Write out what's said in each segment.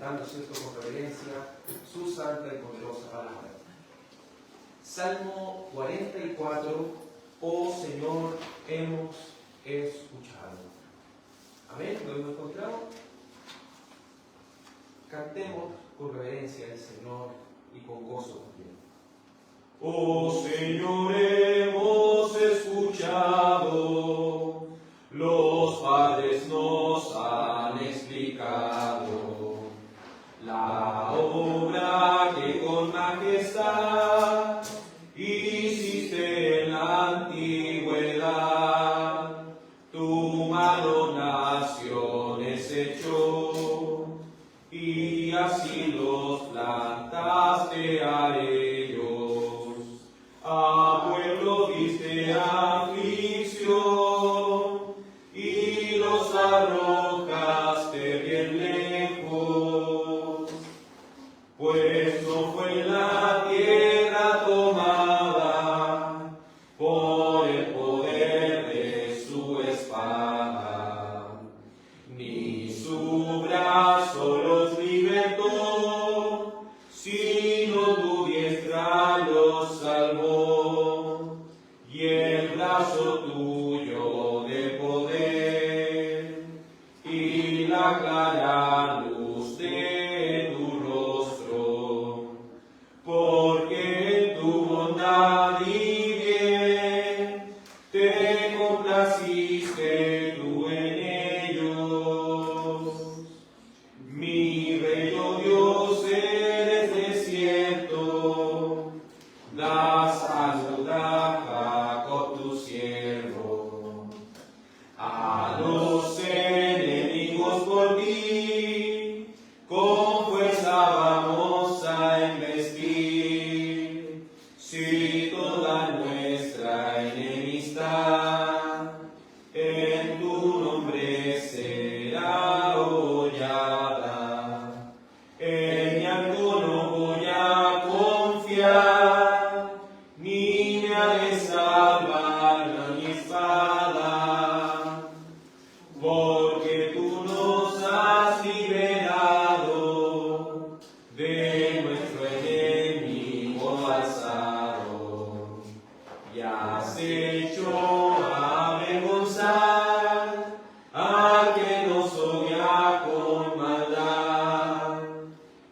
cantando, ¿cierto?, con reverencia, su santa y poderosa palabra. Salmo 44, oh Señor, hemos escuchado. Amén, ¿lo hemos encontrado? Cantemos con reverencia al Señor y con gozo también. Oh Señor, hemos escuchado, los padres nos han explicado la obra que con majestad hiciste en la antigüedad. Tu mano naciones echó y así los plantaste a ellos. A pueblo diste aflicción y los arrojaste bien lejos, pues no fue la tierra tomada por el poder de su espada, ni su brazo los libertó, sino tu diestra los salvó, y el brazo tuyo de poder, y la clara luz de tu rostro, porque en tu bondad y bien te complaciste tú en ellos. Mi bello Dios, eres desierto, das salud a Jacob tu siervo. A los enemigos por ti, con fuerza vamos a embestir. Si toda nuestra enemistad en tu nombre será hollada, en mi alto no voy a confiar, ni me ha de salvar mi espada, porque tú nos has liberado de nuestro enemigo alzado, y has hecho avergonzar al que nos odia con maldad.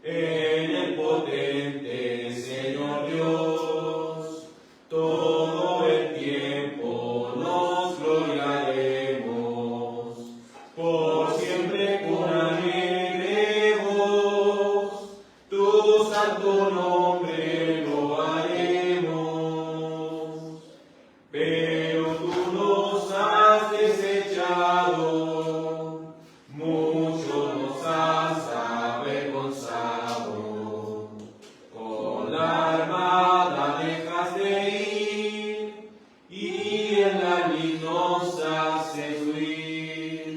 En el potente Señor Dios, todo el tiempo nos gloriaremos, por siempre con alegre voz, tu santo nombre lo haremos. Pero tú nos has desechado, mucho nos has avergonzado. Con la armada dejaste ir, y en la lid nos haces huir.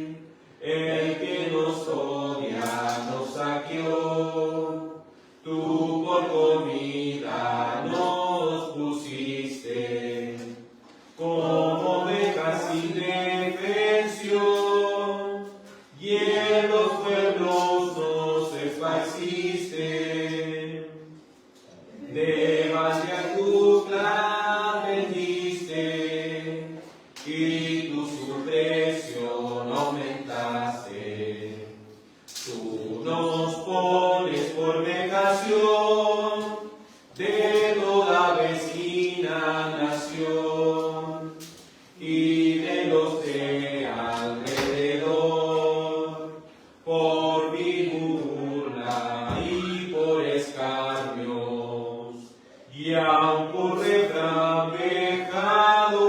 El que nos odia nos saqueó, tú por comida nos pusiste, como ovejas sin defensión, y en los pueblos nos esparciste. De vaciar tu clan vendiste, y tu supresión aumentaste. Tú nos pones por vejación de toda vecina nación y de los de alrededor, por burla y por escarnios, y aun por refrán vejado,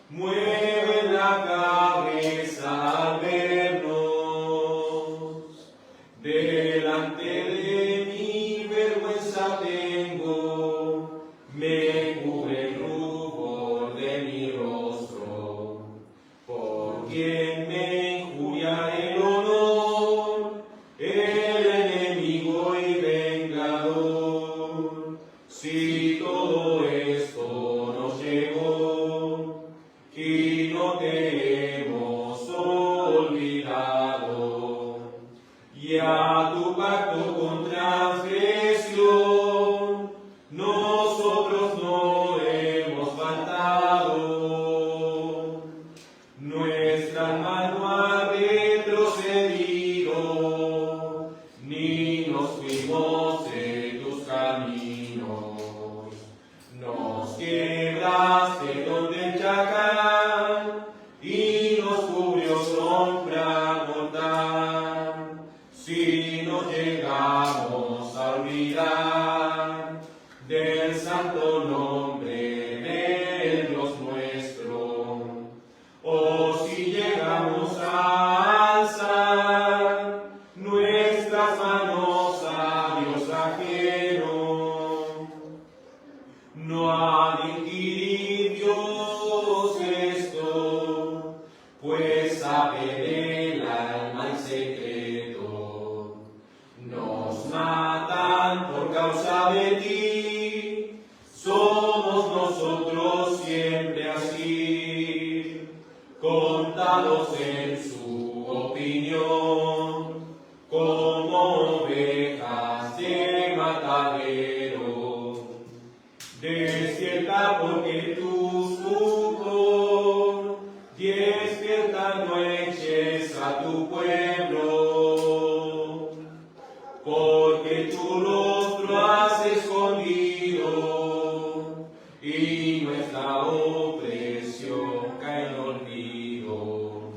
mueven la cabeza al vernos. De y a tu pacto con transgresión, nosotros no hemos faltado. Nuestra mano ha retrocedido, ni nos fuimos de tus caminos. Nos quebraste donde el chacal y nos cubrió sombra mortal. Si nos llegamos a olvidar del santo nombre del Dios nuestro, o si llegamos a alzar nuestras manos a Dios ajeno, no ha de inquirir Dios esto, pues sabe del alma en secreto. Nos matan por causa de ti, somos nosotros siempre así, contados en su opinión, como ovejas de matadero. Despierta porque tu sucor, despierta, no eches a tu pueblo, porque tu rostro has escondido y nuestra opresión cae en olvido,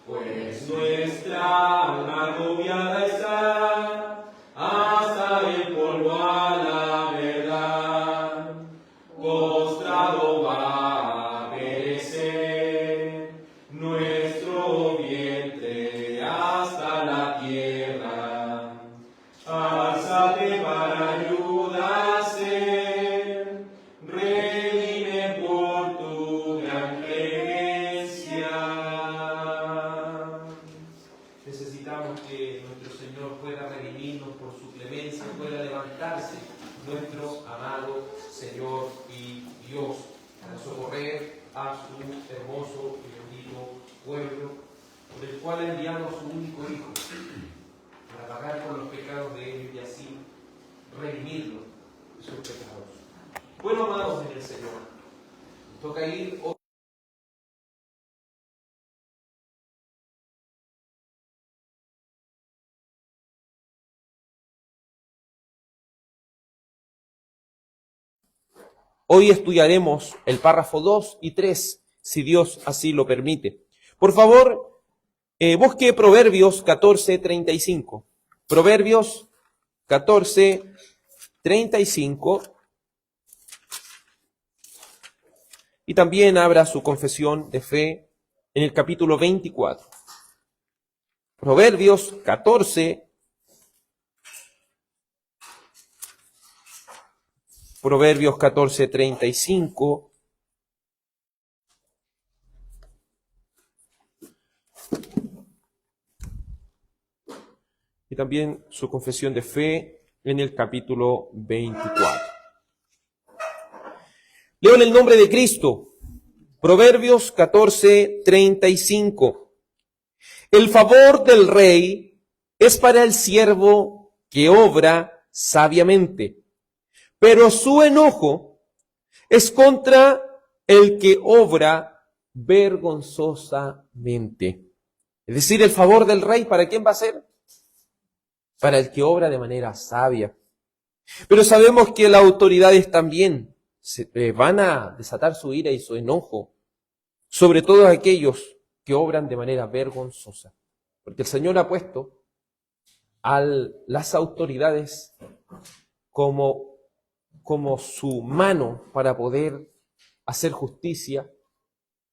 pues nuestra alma agobiada está hasta el polvo a la verdad, postrado va a perecer nuestro vientre hasta la tierra. Alzate para ayuda a ser, redime por tu gran clemencia. Necesitamos que nuestro Señor pueda redimirnos por su clemencia, pueda levantarse nuestro amado Señor y Dios para socorrer a su hermoso y bendito pueblo, por el cual ha enviado a su único Hijo para pagar por los pecados de ellos y así redimirlos de sus pecados. Bueno, amados en el Señor, toca ir hoy. Hoy estudiaremos el párrafo 2 y 3, si Dios así lo permite. Por favor, busque Proverbios 14:35. Proverbios 14:35. Y también abra su confesión de fe en el capítulo 24. Proverbios 14. Proverbios 14:35. Y también su confesión de fe en el capítulo 24. Leo en el nombre de Cristo. Proverbios 14:35. El favor del rey es para el siervo que obra sabiamente, pero su enojo es contra el que obra vergonzosamente. Es decir, el favor del rey, ¿para quién va a ser? Para el que obra de manera sabia. Pero sabemos que las autoridades también van a desatar su ira y su enojo sobre todos aquellos que obran de manera vergonzosa. Porque el Señor ha puesto a las autoridades como su mano para poder hacer justicia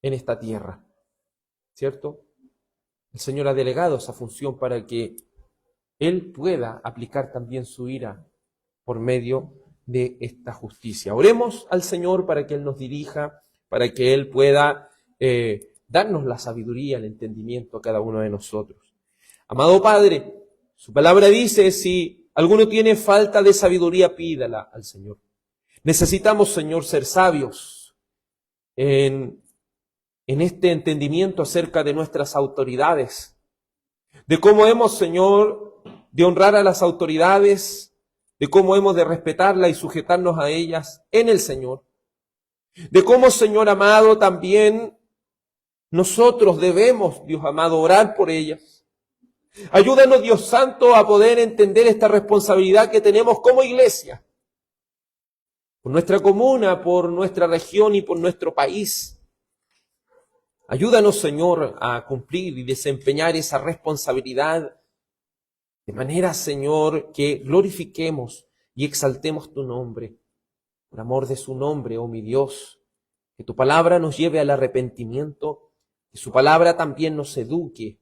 en esta tierra. ¿Cierto? El Señor ha delegado esa función para que Él pueda aplicar también su ira por medio de esta justicia. Oremos al Señor para que Él nos dirija, para que Él pueda darnos la sabiduría, el entendimiento a cada uno de nosotros. Amado Padre, su palabra dice, si alguno tiene falta de sabiduría, pídala al Señor. Necesitamos, Señor, ser sabios en este entendimiento acerca de nuestras autoridades, de cómo hemos, Señor, de honrar a las autoridades, de cómo hemos de respetarlas y sujetarnos a ellas en el Señor. De cómo, Señor amado, también nosotros debemos, Dios amado, orar por ellas. Ayúdanos, Dios Santo, a poder entender esta responsabilidad que tenemos como iglesia, por nuestra comuna, por nuestra región y por nuestro país. Ayúdanos, Señor, a cumplir y desempeñar esa responsabilidad de manera, Señor, que glorifiquemos y exaltemos tu nombre, por amor de su nombre, oh mi Dios. Que tu palabra nos lleve al arrepentimiento, que su palabra también nos eduque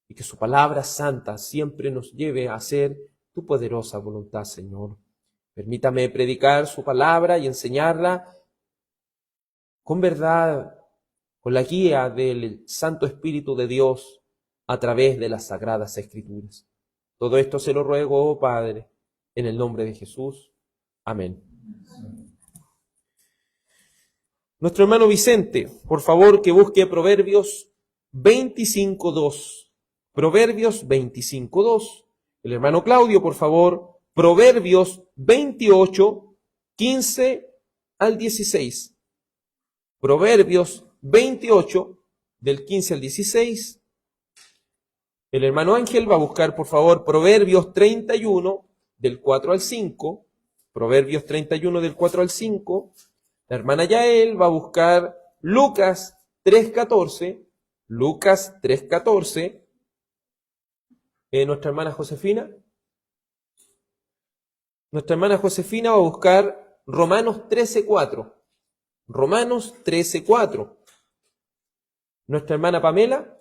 y que su palabra santa siempre nos lleve a hacer tu poderosa voluntad, Señor. Permítame predicar su palabra y enseñarla con verdad, con la guía del Santo Espíritu de Dios a través de las Sagradas Escrituras. Todo esto se lo ruego, oh Padre, en el nombre de Jesús. Amén. Nuestro hermano Vicente, por favor, que busque Proverbios 25:2. Proverbios 25:2. El hermano Claudio, por favor, Proverbios 28:15 al 16. Proverbios 28, del 15 al 16. El hermano Ángel va a buscar, por favor, Proverbios 31, del 4 al 5. Proverbios 31, del 4 al 5. La hermana Yael va a buscar Lucas 3:14. Lucas 3:14. Nuestra hermana Josefina. Nuestra hermana Josefina va a buscar Romanos 13:4. Romanos 13:4. Nuestra hermana Pamela,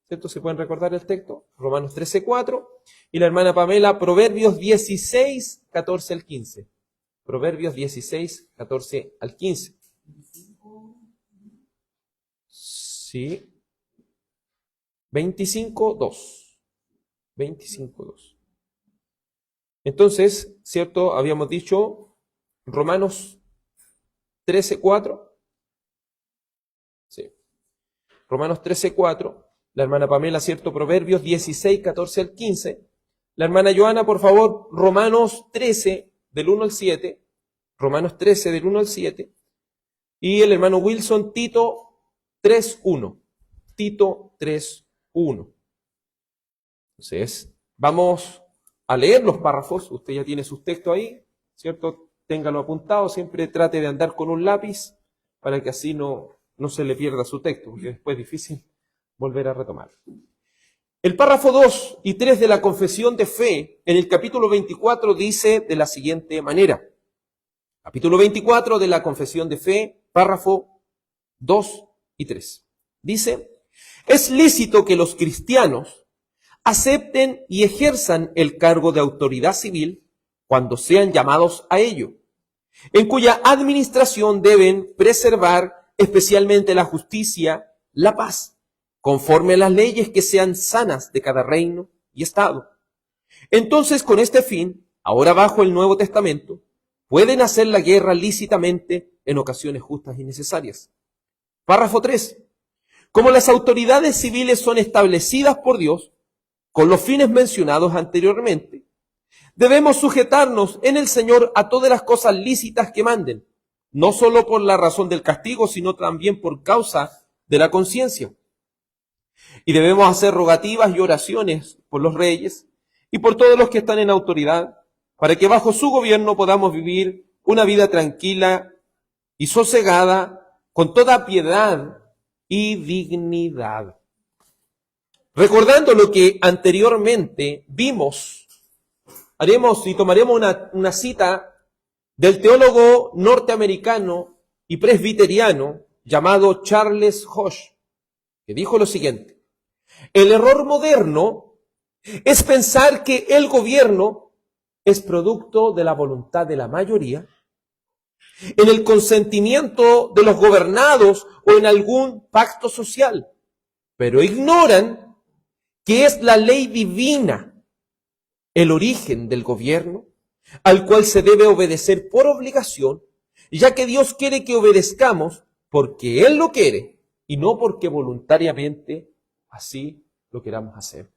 ¿cierto? ¿Se pueden recordar el texto? Romanos 13:4. Y la hermana Pamela, Proverbios 16:14 al 15. Proverbios 16:14 al 15. Sí. 25:2. 25:2. Entonces, ¿cierto? Habíamos dicho Romanos 13:4. Sí. Romanos 13:4. La hermana Pamela, ¿cierto? Proverbios 16:14 al 15. La hermana Joana, por favor, Romanos 13, del 1 al 7. Romanos 13, del 1 al 7. Y el hermano Wilson, Tito 3:1. Tito 3:1. Entonces, vamos a leer los párrafos. Usted ya tiene sus textos ahí, ¿cierto? Téngalo apuntado. Siempre trate de andar con un lápiz para que así no se le pierda su texto, porque después es difícil volver a retomar. El párrafo 2 y 3 de la confesión de fe en el capítulo 24 dice de la siguiente manera. Capítulo 24 de la confesión de fe, párrafo 2 y 3. Dice, es lícito que los cristianos acepten y ejerzan el cargo de autoridad civil cuando sean llamados a ello, en cuya administración deben preservar especialmente la justicia, la paz, conforme a las leyes que sean sanas de cada reino y estado. Entonces, con este fin, ahora bajo el Nuevo Testamento, pueden hacer la guerra lícitamente en ocasiones justas y necesarias. Párrafo 3. Como las autoridades civiles son establecidas por Dios, con los fines mencionados anteriormente, debemos sujetarnos en el Señor a todas las cosas lícitas que manden, no solo por la razón del castigo, sino también por causa de la conciencia. Y debemos hacer rogativas y oraciones por los reyes y por todos los que están en autoridad, para que bajo su gobierno podamos vivir una vida tranquila y sosegada, con toda piedad y dignidad. Recordando lo que anteriormente vimos, haremos y tomaremos una cita del teólogo norteamericano y presbiteriano llamado Charles Hodge, que dijo lo siguiente: el error moderno es pensar que el gobierno es producto de la voluntad de la mayoría, en el consentimiento de los gobernados o en algún pacto social, pero ignoran que es la ley divina el origen del gobierno, al cual se debe obedecer por obligación, ya que Dios quiere que obedezcamos porque Él lo quiere y no porque voluntariamente así lo queramos hacer.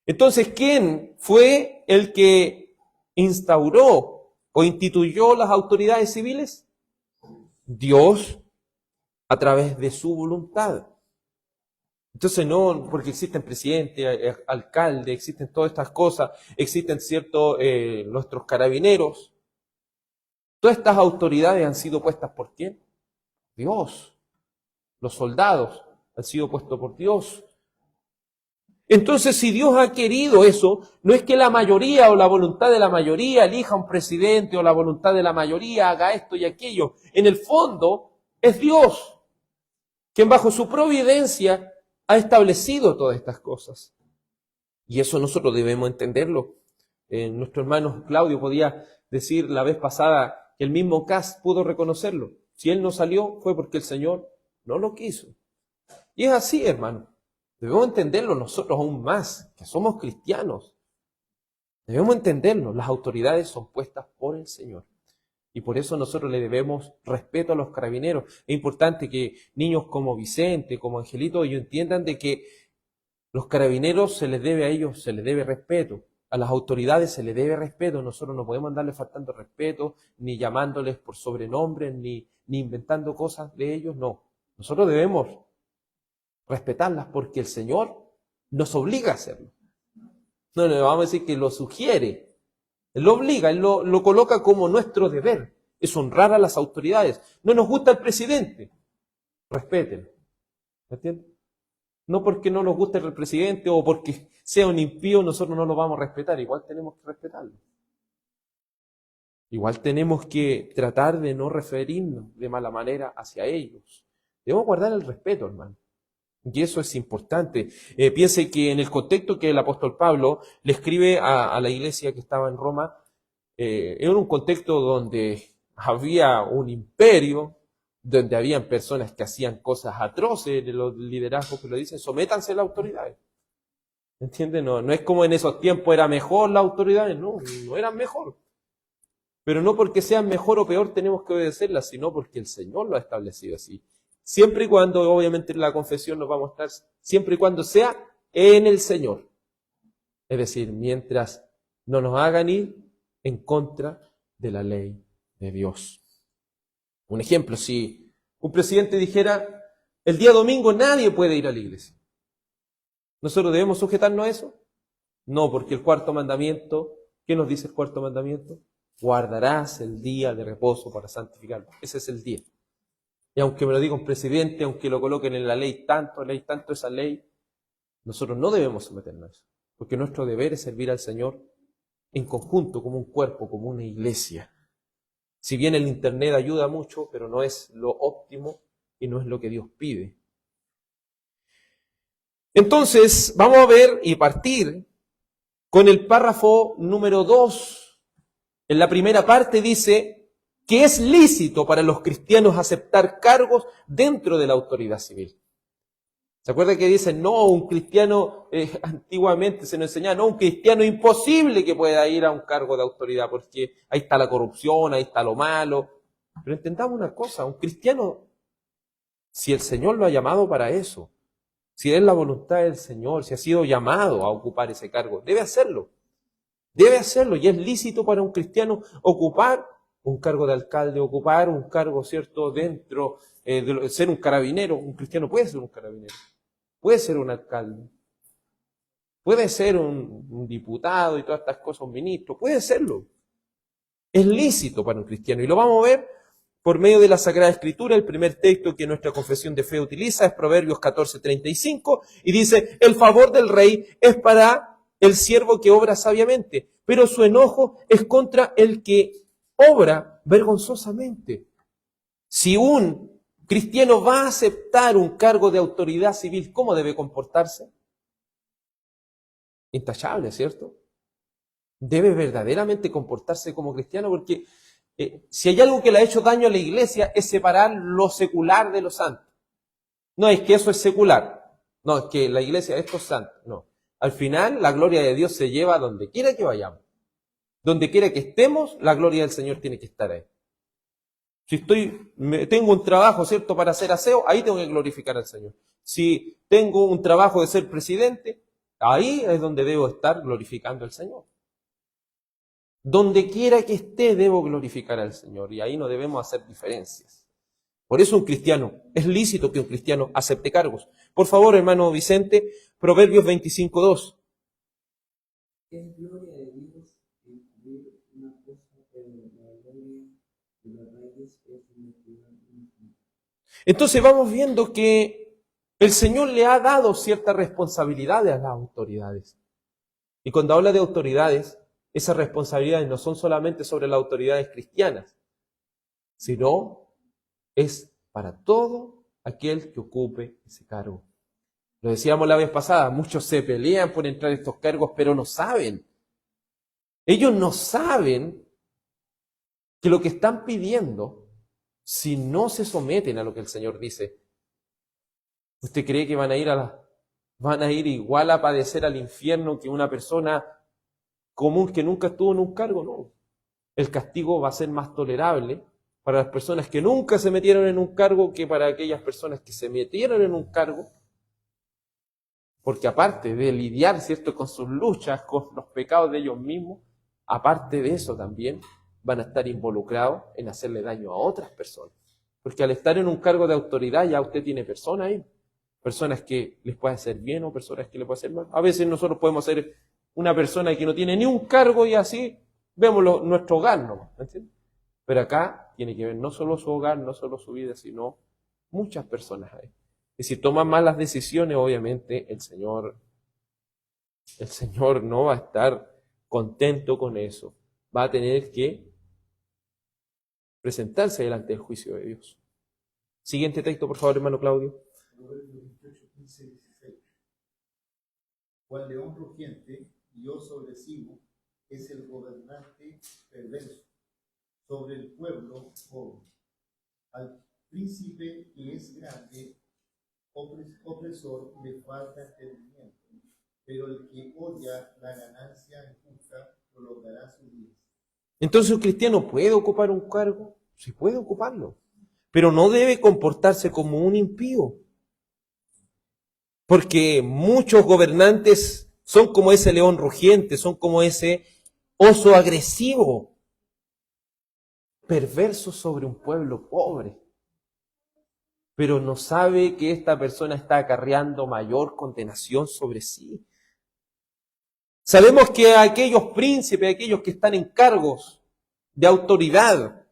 Entonces, ¿quién fue el que instauró o instituyó las autoridades civiles? Dios, a través de su voluntad. Entonces no, porque existen presidentes, alcaldes, existen todas estas cosas, existen nuestros carabineros. Todas estas autoridades han sido puestas ¿por quién? Dios. Los soldados han sido puestos por Dios. Entonces, si Dios ha querido eso, no es que la mayoría o la voluntad de la mayoría elija un presidente o la voluntad de la mayoría haga esto y aquello. En el fondo, es Dios quien bajo su providencia ha establecido todas estas cosas. Y eso nosotros debemos entenderlo. Nuestro hermano Claudio podía decir la vez pasada que el mismo Cas pudo reconocerlo. Si él no salió, fue porque el Señor no lo quiso. Y es así, hermano. Debemos entenderlo nosotros aún más, que somos cristianos. Debemos entenderlo. Las autoridades son puestas por el Señor. Y por eso nosotros le debemos respeto a los carabineros. Es importante que niños como Vicente, como Angelito, ellos entiendan de que los carabineros se les debe a ellos, se les debe respeto. A las autoridades se les debe respeto. Nosotros no podemos andarles faltando respeto, ni llamándoles por sobrenombres, ni inventando cosas de ellos. No. Nosotros debemos respetarlas porque el Señor nos obliga a hacerlo. No le vamos a decir que lo sugiere. Él lo obliga, Él lo coloca como nuestro deber. Es honrar a las autoridades. No nos gusta el presidente. Respétenlo. ¿Me entiendes? No porque no nos guste el presidente o porque sea un impío, nosotros no lo vamos a respetar. Igual tenemos que respetarlo. Igual tenemos que tratar de no referirnos de mala manera hacia ellos. Debemos guardar el respeto, hermano. Y eso es importante. Piense que en el contexto que el apóstol Pablo le escribe a la iglesia que estaba en Roma, era un contexto donde había un imperio, donde habían personas que hacían cosas atroces, de los liderazgos que lo dicen, sométanse a las autoridades. ¿Entienden? No es como en esos tiempos era mejor las autoridades, no eran mejor. Pero no porque sean mejor o peor tenemos que obedecerlas, sino porque el Señor lo ha establecido así. Siempre y cuando, obviamente la confesión nos va a mostrar, siempre y cuando sea en el Señor. Es decir, mientras no nos hagan ir en contra de la ley de Dios. Un ejemplo, si un presidente dijera, el día domingo nadie puede ir a la iglesia. ¿Nosotros debemos sujetarnos a eso? No, porque el cuarto mandamiento, ¿qué nos dice el cuarto mandamiento? Guardarás el día de reposo para santificarlo. Ese es el día. Y aunque me lo diga un presidente, aunque lo coloquen en la ley tanto esa ley, nosotros no debemos someternos a eso. Porque nuestro deber es servir al Señor en conjunto, como un cuerpo, como una iglesia. Si bien el internet ayuda mucho, pero no es lo óptimo y no es lo que Dios pide. Entonces, vamos a ver y partir con el párrafo número 2. En la primera parte dice que es lícito para los cristianos aceptar cargos dentro de la autoridad civil. ¿Se acuerda que dicen, no, un cristiano, antiguamente se nos enseñaba, no, un cristiano imposible que pueda ir a un cargo de autoridad, porque ahí está la corrupción, ahí está lo malo. Pero entendamos una cosa, un cristiano, si el Señor lo ha llamado para eso, si es la voluntad del Señor, si ha sido llamado a ocupar ese cargo, debe hacerlo. Debe hacerlo, y es lícito para un cristiano ocupar un cargo de alcalde, ocupar un cargo, ¿cierto?, dentro de ser un carabinero. Un cristiano puede ser un carabinero, puede ser un alcalde, puede ser un diputado y todas estas cosas, un ministro, puede serlo. Es lícito para un cristiano, y lo vamos a ver por medio de la Sagrada Escritura. El primer texto que nuestra confesión de fe utiliza es Proverbios 14:35, y dice, el favor del rey es para el siervo que obra sabiamente, pero su enojo es contra el que obra vergonzosamente. Si un cristiano va a aceptar un cargo de autoridad civil, ¿cómo debe comportarse? Intachable, ¿cierto? Debe verdaderamente comportarse como cristiano, porque si hay algo que le ha hecho daño a la iglesia es separar lo secular de lo santo. No es que eso es secular, no, es que la iglesia esto es santo, no. Al final la gloria de Dios se lleva donde quiera que vayamos. Donde quiera que estemos, la gloria del Señor tiene que estar ahí. Si tengo un trabajo, ¿cierto?, para hacer aseo, ahí tengo que glorificar al Señor. Si tengo un trabajo de ser presidente, Ahí es donde debo estar glorificando al Señor. Donde quiera que esté, debo glorificar al Señor. Y ahí no debemos hacer diferencias. Por eso es lícito que un cristiano acepte cargos. Por favor, hermano Vicente, Proverbios 25:2. Es gloria de Dios encubrir una cosa, pero la gloria de los reyes es investigar una cosa. Entonces vamos viendo que el Señor le ha dado ciertas responsabilidades a las autoridades. Y cuando habla de autoridades, esas responsabilidades no son solamente sobre las autoridades cristianas, sino es para todo aquel que ocupe ese cargo. Lo decíamos la vez pasada, muchos se pelean por entrar a estos cargos, pero no saben. Ellos no saben que lo que están pidiendo, si no se someten a lo que el Señor dice, ¿usted cree que van a ir igual a padecer al infierno que una persona común que nunca estuvo en un cargo? No. El castigo va a ser más tolerable para las personas que nunca se metieron en un cargo que para aquellas personas que se metieron en un cargo, porque aparte de lidiar, ¿cierto?, con sus luchas, con los pecados de ellos mismos, aparte de eso también van a estar involucrados en hacerle daño a otras personas. Porque al estar en un cargo de autoridad ya usted tiene personas ahí, personas que les puede hacer bien o personas que les puede hacer mal. A veces nosotros podemos ser una persona que no tiene ni un cargo y así vemos nuestro hogar, ¿no? ¿Entiendes? Pero acá tiene que ver no solo su hogar, no solo su vida, sino muchas personas ahí. Y si toman malas decisiones, obviamente el Señor no va a estar contento con eso. Va a tener que presentarse delante del juicio de Dios. Siguiente texto, por favor, hermano Claudio. Proverbios 28, 15 y 16. Cual león rugiente y oso agresivo es el gobernante perverso sobre el pueblo pobre. Al príncipe que es grande, opresor, le falta entendimiento, pero el que odia la ganancia injusta prolongará sus días. Entonces un cristiano puede ocupar un cargo, sí puede ocuparlo, pero no debe comportarse como un impío. Porque muchos gobernantes son como ese león rugiente, son como ese oso agresivo, perverso sobre un pueblo pobre. Pero no sabe que esta persona está acarreando mayor condenación sobre sí. Sabemos que aquellos príncipes, aquellos que están en cargos de autoridad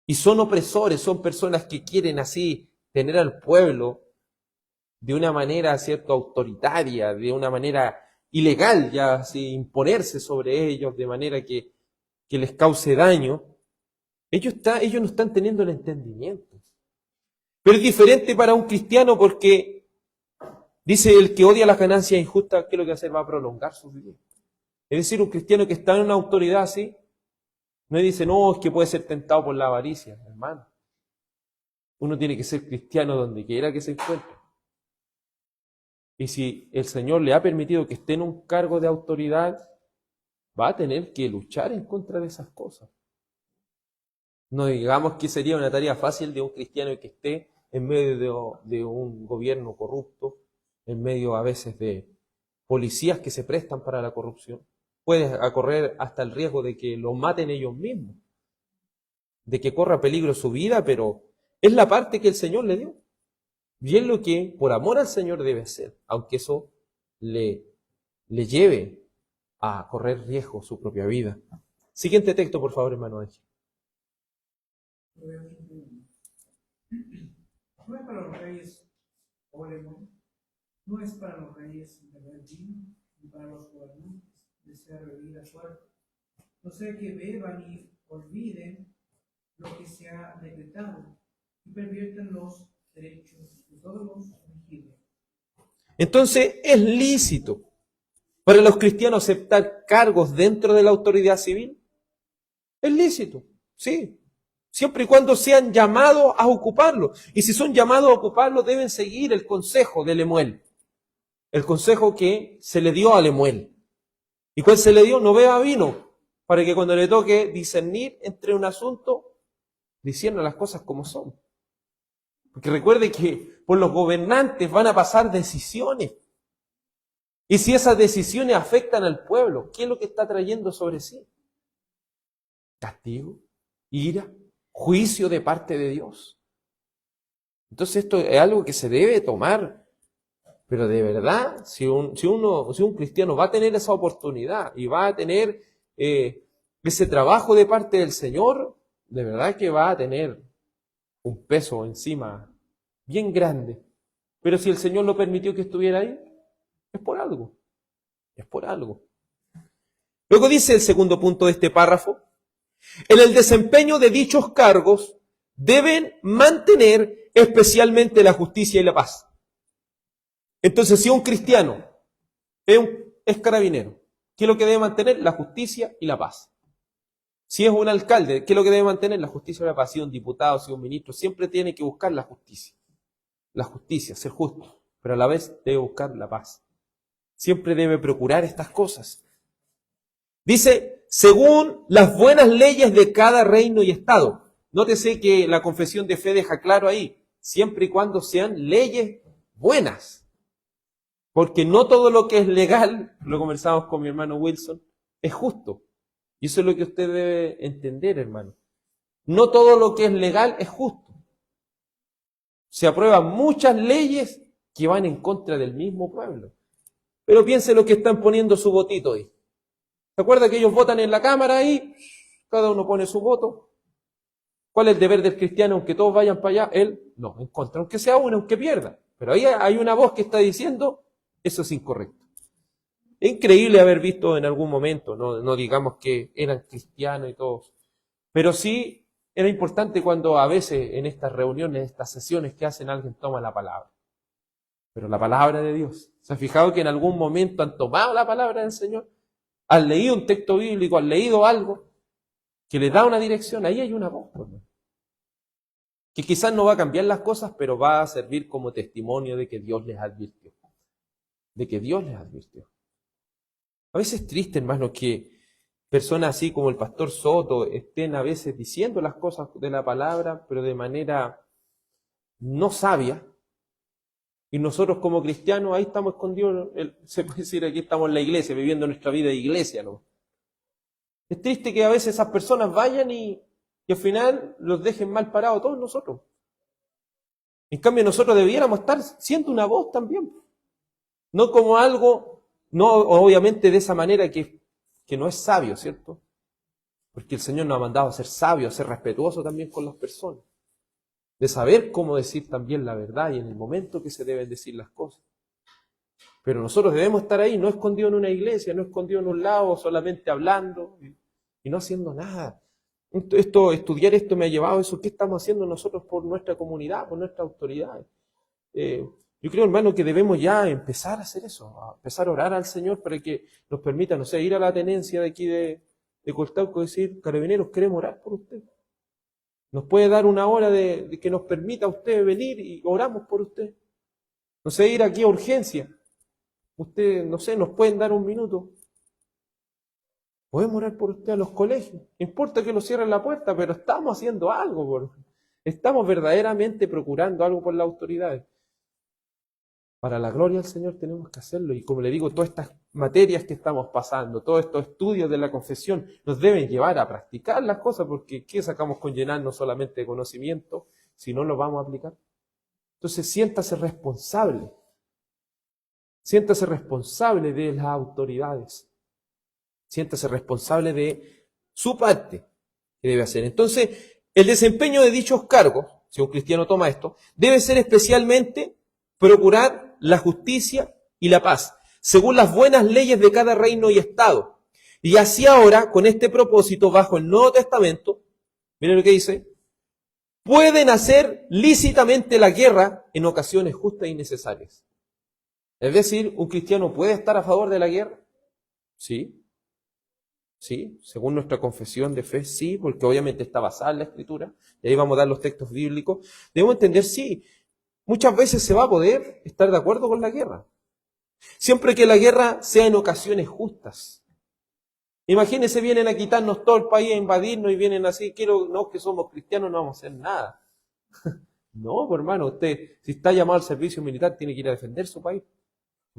y son opresores, son personas que quieren así tener al pueblo de una manera, ¿cierto?, autoritaria, de una manera ilegal, ya así imponerse sobre ellos de manera que les cause daño. Ellos no están teniendo el entendimiento. Pero es diferente para un cristiano porque dice el que odia las ganancias injustas, ¿qué es lo que va a hacer? Va a prolongar su vida. Es decir, un cristiano que está en una autoridad así, no dice, no, es que puede ser tentado por la avaricia, hermano. Uno tiene que ser cristiano donde quiera que se encuentre. Y si el Señor le ha permitido que esté en un cargo de autoridad, va a tener que luchar en contra de esas cosas. No digamos que sería una tarea fácil de un cristiano que esté en medio de un gobierno corrupto, en medio a veces de policías que se prestan para la corrupción. Puede correr hasta el riesgo de que lo maten ellos mismos, de que corra peligro su vida, pero es la parte que el Señor le dio. Y es lo que por amor al Señor debe hacer, aunque eso le lleve a correr riesgo su propia vida. Siguiente texto, por favor, hermano Ángel. No es para los reyes Olemón, no es para los reyes beber vino, ni para los gobernantes desear bebida fuerte. No sea que beban y olviden lo que se ha decretado y perviertan los derechos de todos los elegidos. Entonces, es lícito para los cristianos aceptar cargos dentro de la autoridad civil. Es lícito, sí. Siempre y cuando sean llamados a ocuparlo. Y si son llamados a ocuparlo, deben seguir el consejo de Lemuel. El consejo que se le dio a Lemuel. ¿Y cuál se le dio? No beba vino, para que cuando le toque discernir entre un asunto, discierna las cosas como son. Porque recuerde que por los gobernantes van a pasar decisiones. Y si esas decisiones afectan al pueblo, ¿qué es lo que está trayendo sobre sí? Castigo, ira, juicio de parte de Dios. Entonces esto es algo que se debe tomar, pero de verdad, si un cristiano va a tener esa oportunidad y va a tener ese trabajo de parte del Señor, de verdad que va a tener un peso encima bien grande. Pero si el Señor lo permitió que estuviera ahí, es por algo. Es por algo. Luego dice el segundo punto de este párrafo: en el desempeño de dichos cargos deben mantener especialmente la justicia y la paz. Entonces, si un cristiano es carabinero, ¿qué es lo que debe mantener? La justicia y la paz. Si es un alcalde, ¿qué es lo que debe mantener? La justicia y la paz. Si es un diputado, si es un ministro, siempre tiene que buscar la justicia. La justicia, ser justo, pero a la vez debe buscar la paz. Siempre debe procurar estas cosas. Dice, según las buenas leyes de cada reino y estado. Nótese que la confesión de fe deja claro ahí, siempre y cuando sean leyes buenas. Porque no todo lo que es legal, lo conversamos con mi hermano Wilson, es justo. Y eso es lo que usted debe entender, hermano. No todo lo que es legal es justo. Se aprueban muchas leyes que van en contra del mismo pueblo. Pero piense lo que están poniendo su votito ahí. ¿Se acuerda que ellos votan en la Cámara ahí? Cada uno pone su voto. ¿Cuál es el deber del cristiano aunque todos vayan para allá? Él, no, en contra, aunque sea uno, aunque pierda. Pero ahí hay una voz que está diciendo, eso es incorrecto. Es increíble haber visto en algún momento, no digamos que eran cristianos y todos, pero sí era importante cuando a veces en estas reuniones, estas sesiones que hacen, alguien toma la palabra. Pero la palabra de Dios. ¿Se ha fijado que en algún momento han tomado la palabra del Señor? ¿Han leído un texto bíblico? ¿Han leído algo que les da una dirección? Ahí hay una voz, hermano, que quizás no va a cambiar las cosas, pero va a servir como testimonio de que Dios les advirtió. De que Dios les advirtió. A veces es triste, hermano, que personas así como el pastor Soto estén a veces diciendo las cosas de la palabra, pero de manera no sabia. Y nosotros como cristianos ahí estamos escondidos, se puede decir, aquí estamos en la iglesia, viviendo nuestra vida de iglesia, ¿no? Es triste que a veces esas personas vayan y al final los dejen mal parados todos nosotros. En cambio nosotros debiéramos estar siendo una voz también. No como algo, no obviamente de esa manera que no es sabio, ¿cierto? Porque el Señor nos ha mandado a ser sabios, a ser respetuosos también con las personas. De saber cómo decir también la verdad y en el momento que se deben decir las cosas. Pero nosotros debemos estar ahí, no escondidos en una iglesia, no escondidos en un lado, solamente hablando y no haciendo nada. Estudiar esto me ha llevado a eso. ¿Qué estamos haciendo nosotros por nuestra comunidad, por nuestras autoridades? Yo creo, hermano, que debemos ya empezar a hacer eso, a empezar a orar al Señor para que nos permita, no sé, ir a la tenencia de aquí de Coltauco y decir, carabineros, queremos orar por usted. Nos puede dar una hora de que nos permita a usted venir y oramos por usted. No sé, ir aquí a urgencia. Usted, no sé, nos pueden dar un minuto. Podemos orar por usted a los colegios. No importa que lo cierren la puerta, pero estamos haciendo algo. Estamos verdaderamente procurando algo por las autoridades. Para la gloria del Señor tenemos que hacerlo. Y como le digo, todas estas materias que estamos pasando, todos estos estudios de la confesión, nos deben llevar a practicar las cosas, porque ¿qué sacamos con llenarnos solamente de conocimiento si no lo vamos a aplicar? Entonces siéntase responsable. Siéntase responsable de las autoridades. Siéntase responsable de su parte que debe hacer. Entonces, el desempeño de dichos cargos, si un cristiano toma esto, debe ser especialmente procurar la justicia y la paz, según las buenas leyes de cada reino y estado. Y así ahora, con este propósito, bajo el Nuevo Testamento, miren lo que dice, pueden hacer lícitamente la guerra en ocasiones justas y necesarias. Es decir, ¿un cristiano puede estar a favor de la guerra? Sí. Sí, según nuestra confesión de fe, sí, porque obviamente está basada en la Escritura, y ahí vamos a dar los textos bíblicos. Debemos entender, sí, muchas veces se va a poder estar de acuerdo con la guerra, siempre que la guerra sea en ocasiones justas. Imagínense, vienen a quitarnos todo el país, a invadirnos, y vienen así, no, que somos cristianos, no vamos a hacer nada. No, pues hermano, usted, si está llamado al servicio militar, tiene que ir a defender su país.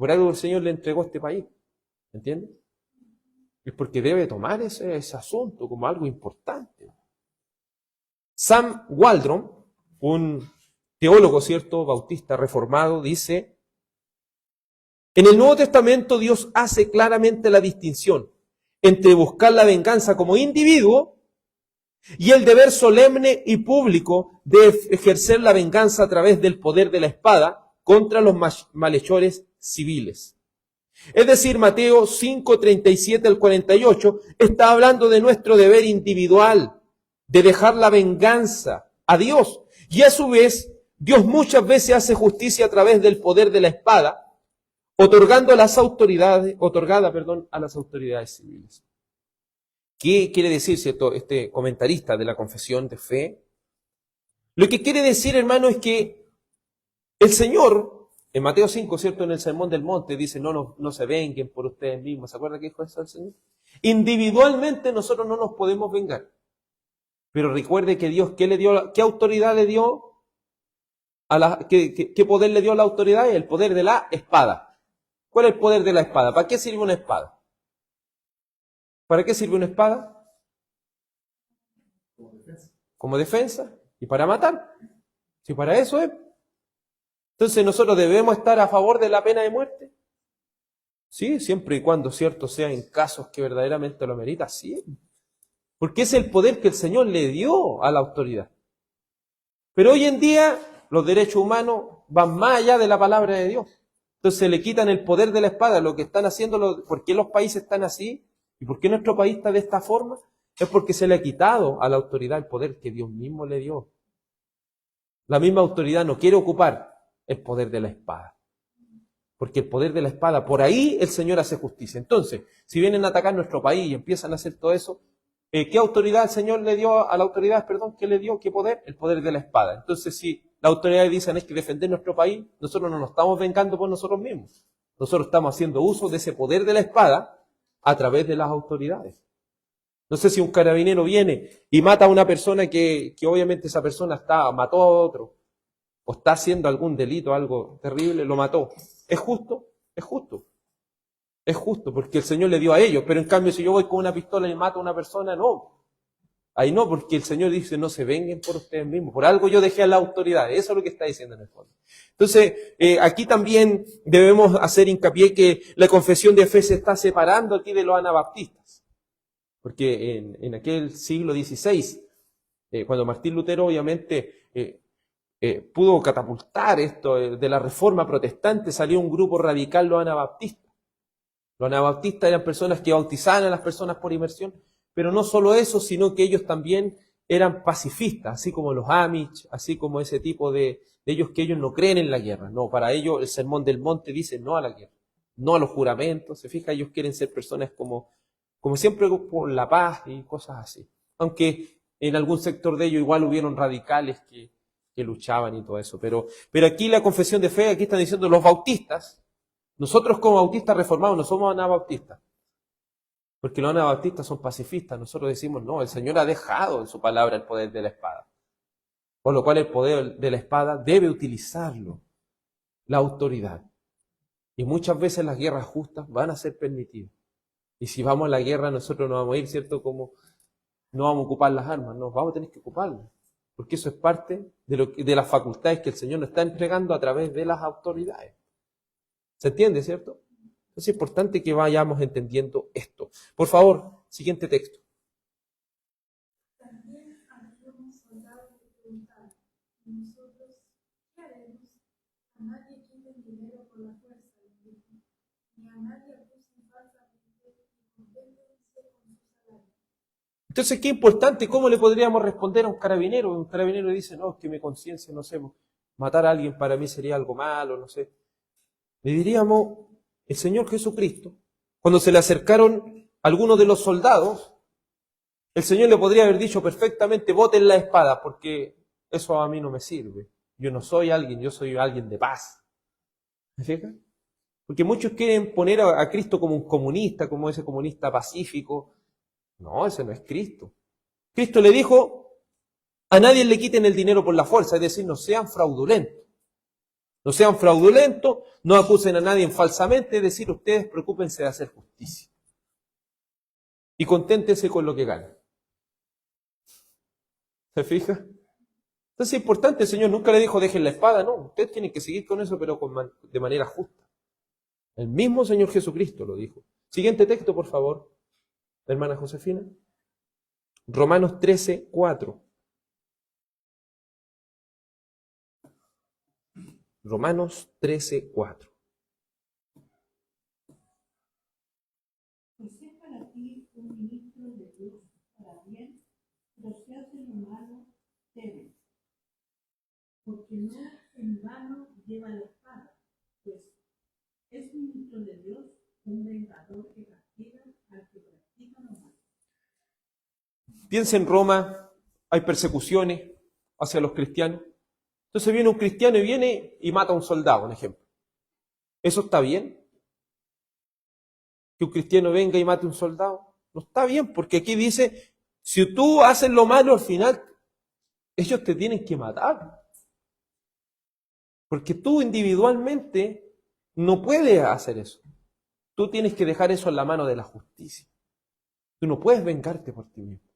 Por algo el Señor le entregó este país. ¿Entiendes? Es porque debe tomar ese asunto como algo importante. Sam Waldron, un teólogo, ¿cierto?, bautista reformado, dice: en el Nuevo Testamento Dios hace claramente la distinción entre buscar la venganza como individuo y el deber solemne y público de ejercer la venganza a través del poder de la espada contra los malhechores civiles. Es decir, Mateo 5, 37 al 48 está hablando de nuestro deber individual, de dejar la venganza a Dios. Y a su vez, Dios muchas veces hace justicia a través del poder de la espada, otorgada a las autoridades civiles. ¿Qué quiere decir, cierto, este comentarista de la confesión de fe? Lo que quiere decir, hermano, es que el Señor, en Mateo 5, ¿cierto?, en el Sermón del Monte, dice: no se venguen por ustedes mismos. ¿Se acuerda que dijo eso el Señor? Individualmente nosotros no nos podemos vengar. Pero recuerde que Dios, ¿qué autoridad le dio? ¿Qué poder le dio a la autoridad? El poder de la espada. ¿Cuál es el poder de la espada? ¿Para qué sirve una espada? ¿Para qué sirve una espada? Como defensa. ¿Y para matar? Si para eso es. Entonces nosotros debemos estar a favor de la pena de muerte. Sí, siempre y cuando, cierto, sea en casos que verdaderamente lo amerita, sí. Porque es el poder que el Señor le dio a la autoridad. Pero hoy en día los derechos humanos van más allá de la palabra de Dios. Entonces le quitan el poder de la espada. Lo que están haciendo, ¿por qué los países están así? ¿Y por qué nuestro país está de esta forma? Es porque se le ha quitado a la autoridad el poder que Dios mismo le dio. La misma autoridad no quiere ocupar el poder de la espada. Porque el poder de la espada, por ahí el Señor hace justicia. Entonces, si vienen a atacar nuestro país y empiezan a hacer todo eso, ¿qué autoridad el Señor le dio a la autoridad? ¿Qué le dio? ¿Qué poder? El poder de la espada. Entonces, si las autoridades dicen hay que defender nuestro país, nosotros no nos estamos vengando por nosotros mismos. Nosotros estamos haciendo uso de ese poder de la espada a través de las autoridades. No sé si un carabinero viene y mata a una persona que obviamente esa persona mató a otro, o está haciendo algún delito, algo terrible, lo mató. ¿Es justo? Es justo. Es justo, porque el Señor le dio a ellos. Pero en cambio, si yo voy con una pistola y mato a una persona, no. Ahí no, porque el Señor dice: no se venguen por ustedes mismos. Por algo yo dejé a la autoridad. Eso es lo que está diciendo en el fondo. Entonces, aquí también debemos hacer hincapié que la confesión de fe se está separando aquí de los anabaptistas. Porque en aquel siglo XVI, cuando Martín Lutero obviamente pudo catapultar esto de la reforma protestante, salió un grupo radical, los anabaptistas. Los anabaptistas eran personas que bautizaban a las personas por inmersión, pero no solo eso, sino que ellos también eran pacifistas, así como los Amish, así como ese tipo de ellos que ellos no creen en la guerra. No, para ellos el Sermón del Monte dice no a la guerra, no a los juramentos. Se fija, ellos quieren ser personas como siempre por la paz y cosas así. Aunque en algún sector de ellos igual hubieron radicales que luchaban y todo eso. Pero aquí la confesión de fe, aquí están diciendo los bautistas. Nosotros como bautistas reformados no somos anabaptistas, porque los anabaptistas son pacifistas. Nosotros decimos, no, el Señor ha dejado en su palabra el poder de la espada. Por lo cual el poder de la espada debe utilizarlo la autoridad. Y muchas veces las guerras justas van a ser permitidas. Y si vamos a la guerra, nosotros no vamos a ir, ¿cierto? Como no vamos a ocupar las armas, no, vamos a tener que ocuparlas. Porque eso es parte de las facultades que el Señor nos está entregando a través de las autoridades. ¿Se entiende, cierto? Es importante que vayamos entendiendo esto. Por favor, siguiente texto. También algunos soldados le preguntaron: ¿y nosotros qué haremos? A nadie quiten dinero por la fuerza, les dijo, ni a nadie acusen falsamente, y conténtense con su salario. Entonces, qué importante, ¿cómo le podríamos responder a un carabinero? Un carabinero dice, no, es que mi conciencia, no sé, matar a alguien para mí sería algo malo, no sé. Le diríamos, el Señor Jesucristo, cuando se le acercaron algunos de los soldados, el Señor le podría haber dicho perfectamente, boten la espada, porque eso a mí no me sirve. Yo no soy alguien, yo soy alguien de paz. ¿Me fijan? Porque muchos quieren poner a Cristo como un comunista, como ese comunista pacífico. No, ese no es Cristo. Cristo le dijo, a nadie le quiten el dinero por la fuerza, es decir, no sean fraudulentos. No sean fraudulentos, no acusen a nadie falsamente, es decir, ustedes preocúpense de hacer justicia. Y conténtense con lo que ganan. ¿Se fija? Entonces es importante, el Señor nunca le dijo dejen la espada, no, ustedes tienen que seguir con eso, pero de manera justa. El mismo Señor Jesucristo lo dijo. Siguiente texto, por favor, hermana Josefina. Romanos 13:4. Romanos 13:4. Pues es para ti un ministro de Dios para bien, pero si haces lo malo, teme. Porque no en vano lleva la espada, pues es ministro de Dios, un vengador que castiga al que practica lo malo. Piensa en Roma, hay persecuciones hacia los cristianos. Entonces viene un cristiano y viene y mata a un soldado, un ejemplo. ¿Eso está bien? Que un cristiano venga y mate a un soldado. No está bien, porque aquí dice, si tú haces lo malo al final, ellos te tienen que matar. Porque tú individualmente no puedes hacer eso. Tú tienes que dejar eso en la mano de la justicia. Tú no puedes vengarte por ti mismo.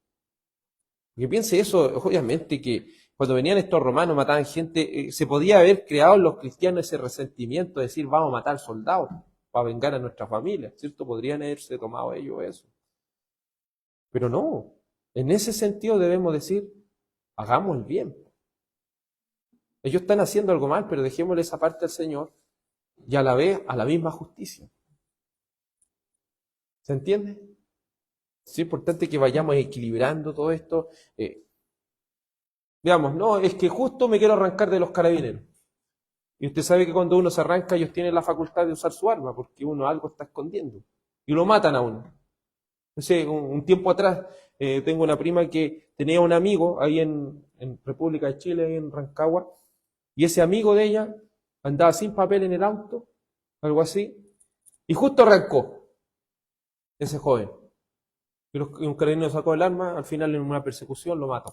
Porque piense eso, obviamente que cuando venían estos romanos, mataban gente, se podía haber creado en los cristianos ese resentimiento de decir, vamos a matar soldados para vengar a nuestra familia, ¿cierto? Podrían haberse tomado ellos eso. Pero no, en ese sentido debemos decir, hagamos el bien. Ellos están haciendo algo mal, pero dejémosle esa parte al Señor y a la vez a la misma justicia. ¿Se entiende? Es importante que vayamos equilibrando todo esto. Digamos, no, es que justo me quiero arrancar de los carabineros. Y usted sabe que cuando uno se arranca, ellos tienen la facultad de usar su arma, porque uno algo está escondiendo. Y lo matan a uno. Entonces, un tiempo atrás, tengo una prima que tenía un amigo ahí en República de Chile, ahí en Rancagua, y ese amigo de ella andaba sin papel en el auto, algo así, y justo arrancó ese joven. Y un carabinero sacó el arma, al final en una persecución lo mató.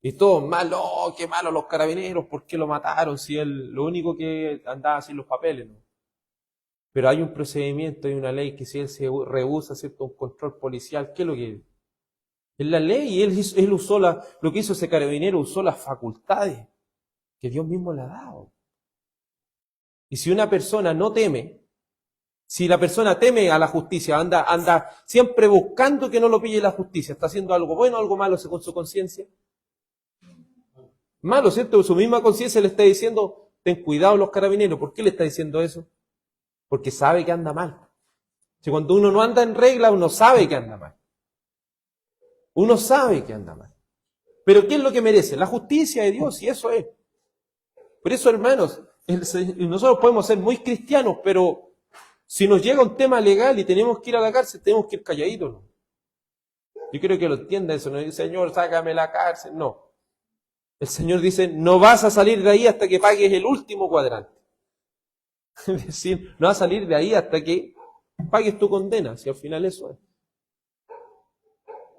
Y todos, malo, qué malo los carabineros, ¿por qué lo mataron? Si él lo único que andaba sin los papeles, ¿no? Pero hay un procedimiento, hay una ley que si él se rehúsa, ¿cierto?, un control policial, ¿qué es lo que es la ley? Y él usó lo que hizo ese carabinero, usó las facultades que Dios mismo le ha dado. Y si una persona no teme, si la persona teme a la justicia, anda siempre buscando que no lo pille la justicia, está haciendo algo bueno o algo malo según su conciencia. Malo, ¿cierto? Su misma conciencia le está diciendo, ten cuidado los carabineros. ¿Por qué le está diciendo eso? Porque sabe que anda mal. Si cuando uno no anda en regla, uno sabe que anda mal. Uno sabe que anda mal. Pero ¿qué es lo que merece? La justicia de Dios, y eso es. Por eso, hermanos, nosotros podemos ser muy cristianos, pero si nos llega un tema legal y tenemos que ir a la cárcel, tenemos que ir calladitos, ¿no? Yo creo que lo entienda eso, no dice, Señor, sácame la cárcel, no. El Señor dice, no vas a salir de ahí hasta que pagues el último cuadrante. Es decir, no vas a salir de ahí hasta que pagues tu condena, si al final eso es.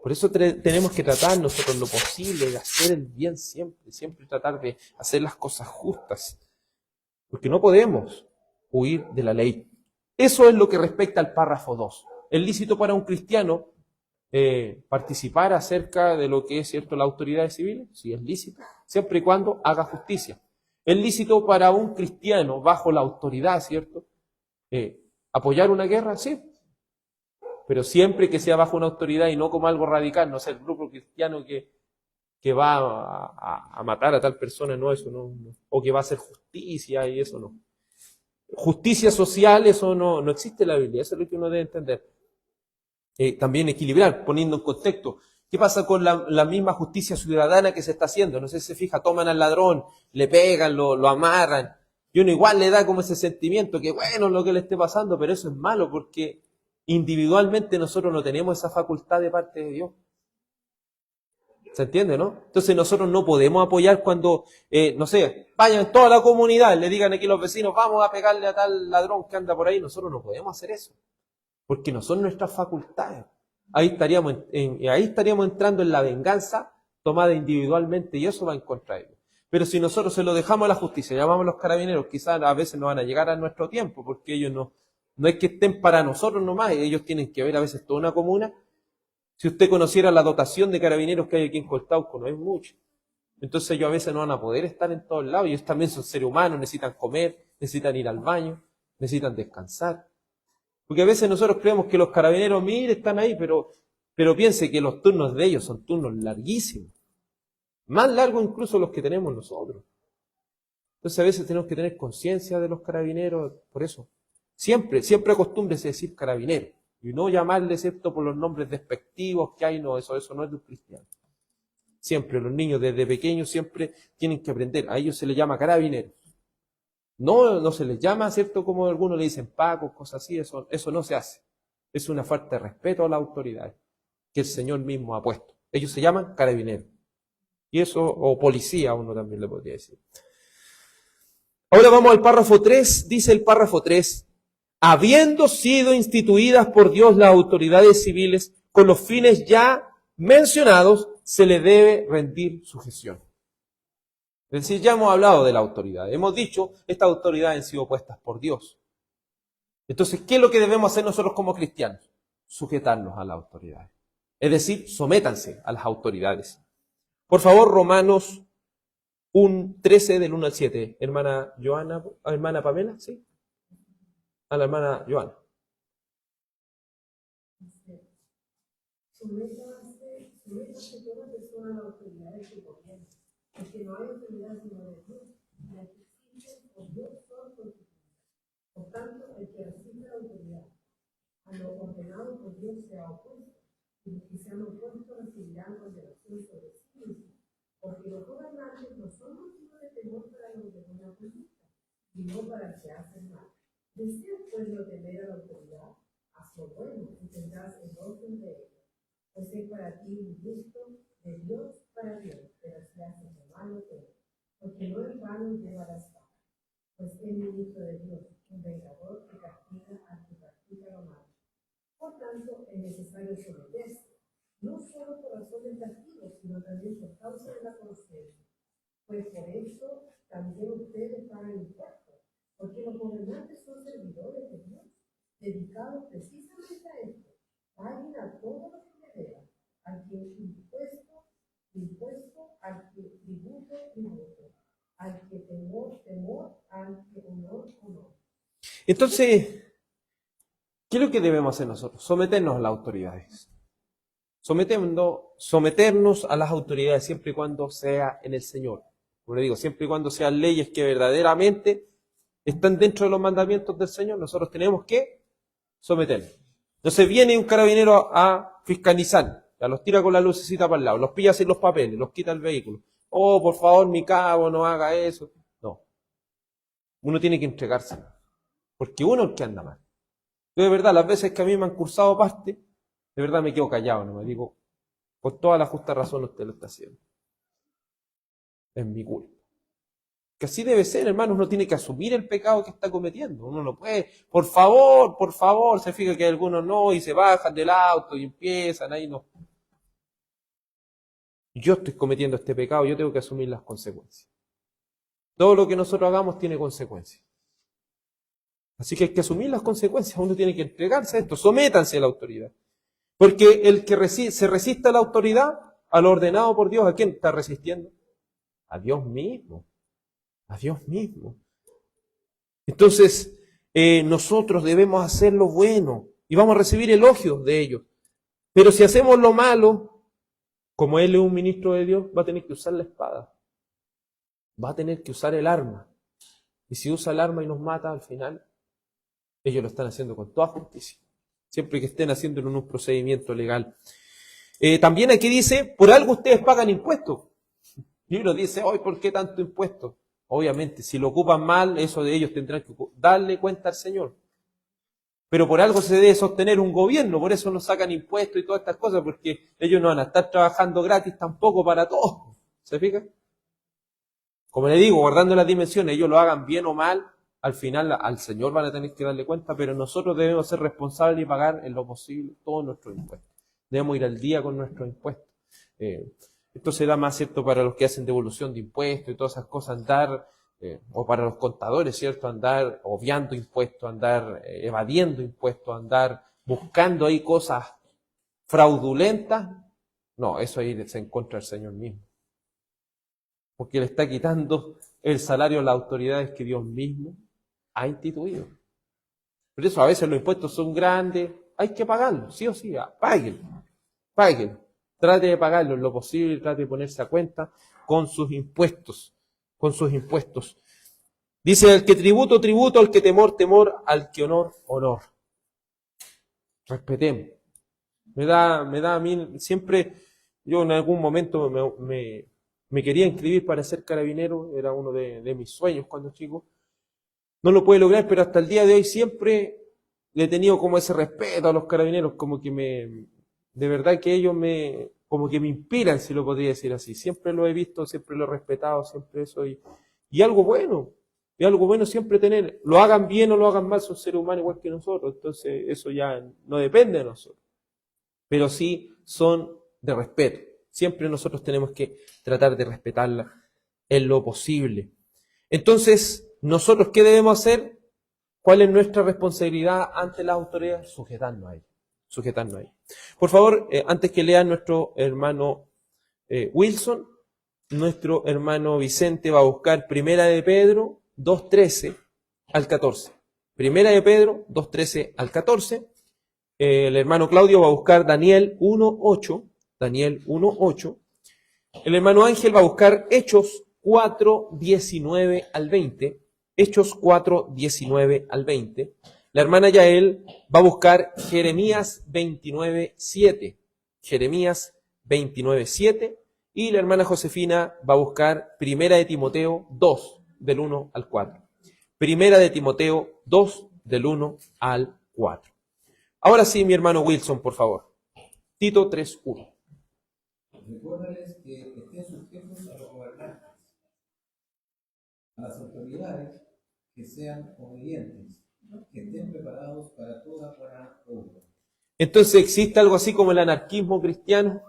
Por eso tenemos que tratar nosotros lo posible de hacer el bien siempre, siempre tratar de hacer las cosas justas. Porque no podemos huir de la ley. Eso es lo que respecta al párrafo 2. ¿Es lícito para un cristiano participar acerca de lo que es, cierto, la autoridad civil? Sí, es lícito, siempre y cuando haga justicia. ¿Es lícito para un cristiano bajo la autoridad, cierto, apoyar una guerra? Sí, pero siempre que sea bajo una autoridad y no como algo radical, no sea el grupo cristiano que va a matar a tal persona, no, eso no, o que va a hacer justicia y eso no. Justicia social, eso no existe en la Biblia, eso es lo que uno debe entender. También equilibrar, poniendo en contexto. ¿Qué pasa con la misma justicia ciudadana que se está haciendo? No sé si se fija, toman al ladrón, le pegan, lo amarran, y uno igual le da como ese sentimiento que bueno lo que le esté pasando, pero eso es malo porque individualmente nosotros no tenemos esa facultad de parte de Dios. ¿Se entiende, no? Entonces nosotros no podemos apoyar cuando, no sé, vayan toda la comunidad, le digan aquí los vecinos, vamos a pegarle a tal ladrón que anda por ahí. Nosotros no podemos hacer eso, porque no son nuestras facultades. Ahí estaríamos entrando en la venganza tomada individualmente y eso va en contra de Dios. Pero si nosotros se lo dejamos a la justicia, llamamos a los carabineros, quizás a veces no van a llegar a nuestro tiempo, porque ellos no es que estén para nosotros nomás, ellos tienen que ver a veces toda una comuna. Si usted conociera la dotación de carabineros que hay aquí en Coltauco, no es mucho. Entonces ellos a veces no van a poder estar en todos lados, ellos también son seres humanos, necesitan comer, necesitan ir al baño, necesitan descansar. Porque a veces nosotros creemos que los carabineros, mire, están ahí, pero piense que los turnos de ellos son turnos larguísimos. Más largos incluso los que tenemos nosotros. Entonces a veces tenemos que tener conciencia de los carabineros, por eso. Siempre acostúmbrese a decir carabinero. Y no llamarle excepto por los nombres despectivos que hay, no, eso no es de un cristiano. Siempre, los niños desde pequeños siempre tienen que aprender. A ellos se les llama carabineros. No se les llama, ¿cierto? Como algunos le dicen Paco, cosas así, eso no se hace. Es una falta de respeto a la autoridad que el Señor mismo ha puesto. Ellos se llaman carabineros. Y eso, o policía, uno también le podría decir. Ahora vamos al párrafo 3, dice el párrafo 3, habiendo sido instituidas por Dios las autoridades civiles con los fines ya mencionados, se le debe rendir sujeción. Es decir, ya hemos hablado de la autoridad. Hemos dicho, estas autoridades han sido puestas por Dios. Entonces, ¿qué es lo que debemos hacer nosotros como cristianos? Sujetarnos a las autoridades. Es decir, sométanse a las autoridades. Por favor, Romanos 1:13 del 1 al 7. Hermana Pamela, ¿sí? A la hermana Joana. Sométase toda persona a la autoridad de su gobierno, porque no hay autoridad sino de Dios, y la que existe por Dios son constituidas. Por tanto, el que recibe la autoridad a lo ordenado por Dios se ha opuesto, y los que se han opuesto recibirán condenación sobre sí mismos, porque los gobernantes no son motivo de temor para los de buena conducta, sino para el que hace mal. Desea pues no temer a la autoridad, haz lo bueno y tendrás el orden de ella. Pues es para ti un gusto de Dios para Dios, pero si haces lo malo, porque no en vano lleva la espada, pues es ministro de Dios, un vengador que castiga al que practica lo malo. Por tanto, es necesario someterse, no solo por razones de castigo, sino también por causa de la conciencia. Pues por eso también ustedes pagan impuestos, porque los gobernantes son servidores de Dios, dedicados precisamente a esto. Paguen a todos los que deban, al que impuesto, al que tributo, al que temor, al que honor. Entonces, ¿qué es lo que debemos hacer nosotros? Someternos a las autoridades. Someternos a las autoridades siempre y cuando sea en el Señor. Como le digo, siempre y cuando sean leyes que verdaderamente están dentro de los mandamientos del Señor, nosotros tenemos que someternos. Entonces viene un carabinero a fiscalizar, ya los tira con la lucecita para el lado, los pilla sin los papeles, los quita el vehículo. Oh, por favor, mi cabo, no haga eso. No. Uno tiene que entregarse, porque uno es el que anda mal. Yo de verdad, las veces que a mí me han cursado parte, de verdad me quedo callado, no me digo, con toda la justa razón usted lo está haciendo. Es mi culpa. Que así debe ser, hermano, uno tiene que asumir el pecado que está cometiendo. Uno no puede, por favor, se fija que algunos no, y se bajan del auto y empiezan, ahí no. Yo estoy cometiendo este pecado, yo tengo que asumir las consecuencias. Todo lo que nosotros hagamos tiene consecuencias. Así que hay que asumir las consecuencias, uno tiene que entregarse a esto, sométanse a la autoridad. Porque el que se resiste a la autoridad, a lo ordenado por Dios, ¿a quién está resistiendo? A Dios mismo. A Dios mismo. Entonces, nosotros debemos hacer lo bueno y vamos a recibir elogios de ellos. Pero si hacemos lo malo, como él es un ministro de Dios, va a tener que usar la espada. Va a tener que usar el arma. Y si usa el arma y nos mata al final, ellos lo están haciendo con toda justicia. Siempre que estén haciéndolo en un procedimiento legal. También aquí dice, por algo ustedes pagan impuestos. Y uno dice, hoy, ¿por qué tanto impuesto? Obviamente, si lo ocupan mal, eso de ellos tendrán que darle cuenta al Señor. Pero por algo se debe sostener un gobierno, por eso nos sacan impuestos y todas estas cosas, porque ellos no van a estar trabajando gratis tampoco para todos. ¿Se fija? Como le digo, guardando las dimensiones, ellos lo hagan bien o mal, al final al Señor van a tener que darle cuenta, pero nosotros debemos ser responsables y pagar en lo posible todos nuestros impuestos. Debemos ir al día con nuestros impuestos. Esto se da más, ¿cierto?, para los que hacen devolución de impuestos y todas esas cosas, andar, o para los contadores, ¿cierto?, andar obviando impuestos, andar evadiendo impuestos, andar buscando ahí cosas fraudulentas. No, eso ahí se encuentra el Señor mismo. Porque le está quitando el salario a las autoridades que Dios mismo ha instituido. Por eso a veces los impuestos son grandes, hay que pagarlos, sí o sí, páguenlo. Trate de pagarlo en lo posible, trate de ponerse a cuenta con sus impuestos, Dice, al que tributo, tributo, al que temor, temor, al que honor, honor. Respetemos. Me da a mí, siempre, yo en algún momento me quería inscribir para ser carabinero, era uno de mis sueños cuando chico. No lo pude lograr, pero hasta el día de hoy siempre le he tenido como ese respeto a los carabineros, como que de verdad que ellos como que me inspiran, si lo podría decir así. Siempre lo he visto, siempre lo he respetado, siempre eso. Y algo bueno siempre tener, lo hagan bien o lo hagan mal, son seres humanos igual que nosotros, entonces eso ya no depende de nosotros. Pero sí son de respeto. Siempre nosotros tenemos que tratar de respetarla en lo posible. Entonces, ¿nosotros qué debemos hacer? ¿Cuál es nuestra responsabilidad ante las autoridades? Sujetarnos a ellas. Por favor, antes que lean nuestro hermano Wilson, nuestro hermano Vicente va a buscar Primera de Pedro 2:13 al 14. Primera de Pedro 2:13 al 14. El hermano Claudio va a buscar Daniel 1:8. El hermano Ángel va a buscar Hechos 4:19 al 20. Hechos 4:19 al 20. La hermana Yael va a buscar Jeremías 29:7. Jeremías 29:7. Y la hermana Josefina va a buscar Primera de Timoteo 2, del 1 al 4. Primera de Timoteo 2, del 1 al 4. Ahora sí, mi hermano Wilson, por favor. Tito 3:1. Recuérdales que estén sujetos a los gobernantes, a las autoridades, que sean obedientes, que estén preparados para toda buena obra. Entonces, ¿existe algo así como el anarquismo cristiano?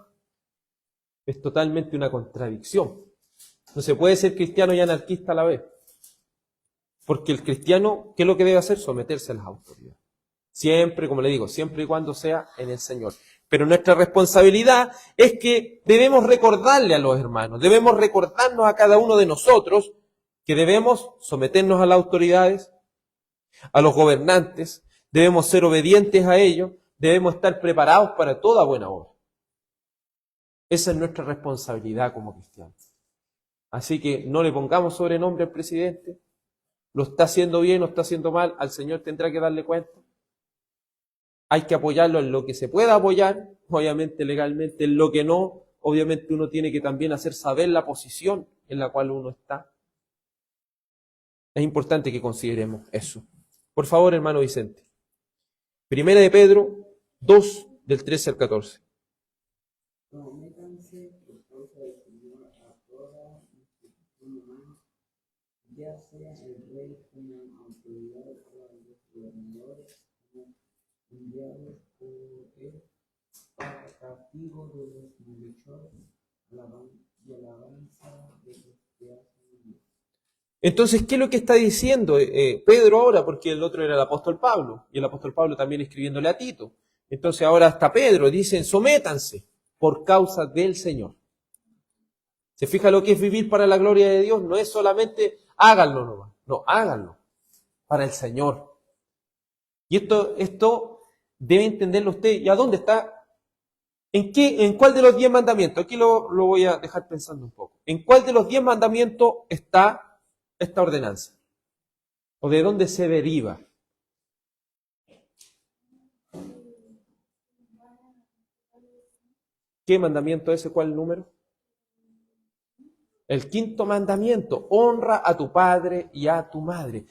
Es totalmente una contradicción. No se puede ser cristiano y anarquista a la vez. Porque el cristiano, ¿qué es lo que debe hacer? Someterse a las autoridades. Siempre, como le digo, siempre y cuando sea en el Señor. Pero nuestra responsabilidad es que debemos recordarle a los hermanos, debemos recordarnos a cada uno de nosotros que debemos someternos a las autoridades, a los gobernantes, debemos ser obedientes a ellos, debemos estar preparados para toda buena obra. Esa es nuestra responsabilidad como cristianos. Así que no le pongamos sobrenombre al presidente, lo está haciendo bien, lo está haciendo mal, al Señor tendrá que darle cuenta. Hay que apoyarlo en lo que se pueda apoyar, obviamente legalmente, en lo que no, obviamente uno tiene que también hacer saber la posición en la cual uno está. Es importante que consideremos eso. Por favor, hermano Vicente. Primera de Pedro 2, del 13 al 14. Sométanse por causa del Señor a toda institución humana, ya sea el rey como autoridad o a los gobernadores como enviados por él para castigo de los malhechores y alabanza de los que hacen bien. Entonces, ¿qué es lo que está diciendo Pedro ahora? Porque el otro era el apóstol Pablo, y el apóstol Pablo también escribiéndole a Tito. Entonces ahora hasta Pedro dicen, sométanse por causa del Señor. ¿Se fija lo que es vivir para la gloria de Dios? No es solamente háganlo nomás, no, háganlo para el Señor. Y esto debe entenderlo usted. ¿Y a dónde está? ¿En cuál de los 10 mandamientos? Aquí lo voy a dejar pensando un poco. ¿En cuál de los 10 mandamientos está esta ordenanza? ¿O de dónde se deriva? ¿Qué mandamiento es ese? ¿Cuál número? El 5.º mandamiento. Honra a tu padre y a tu madre.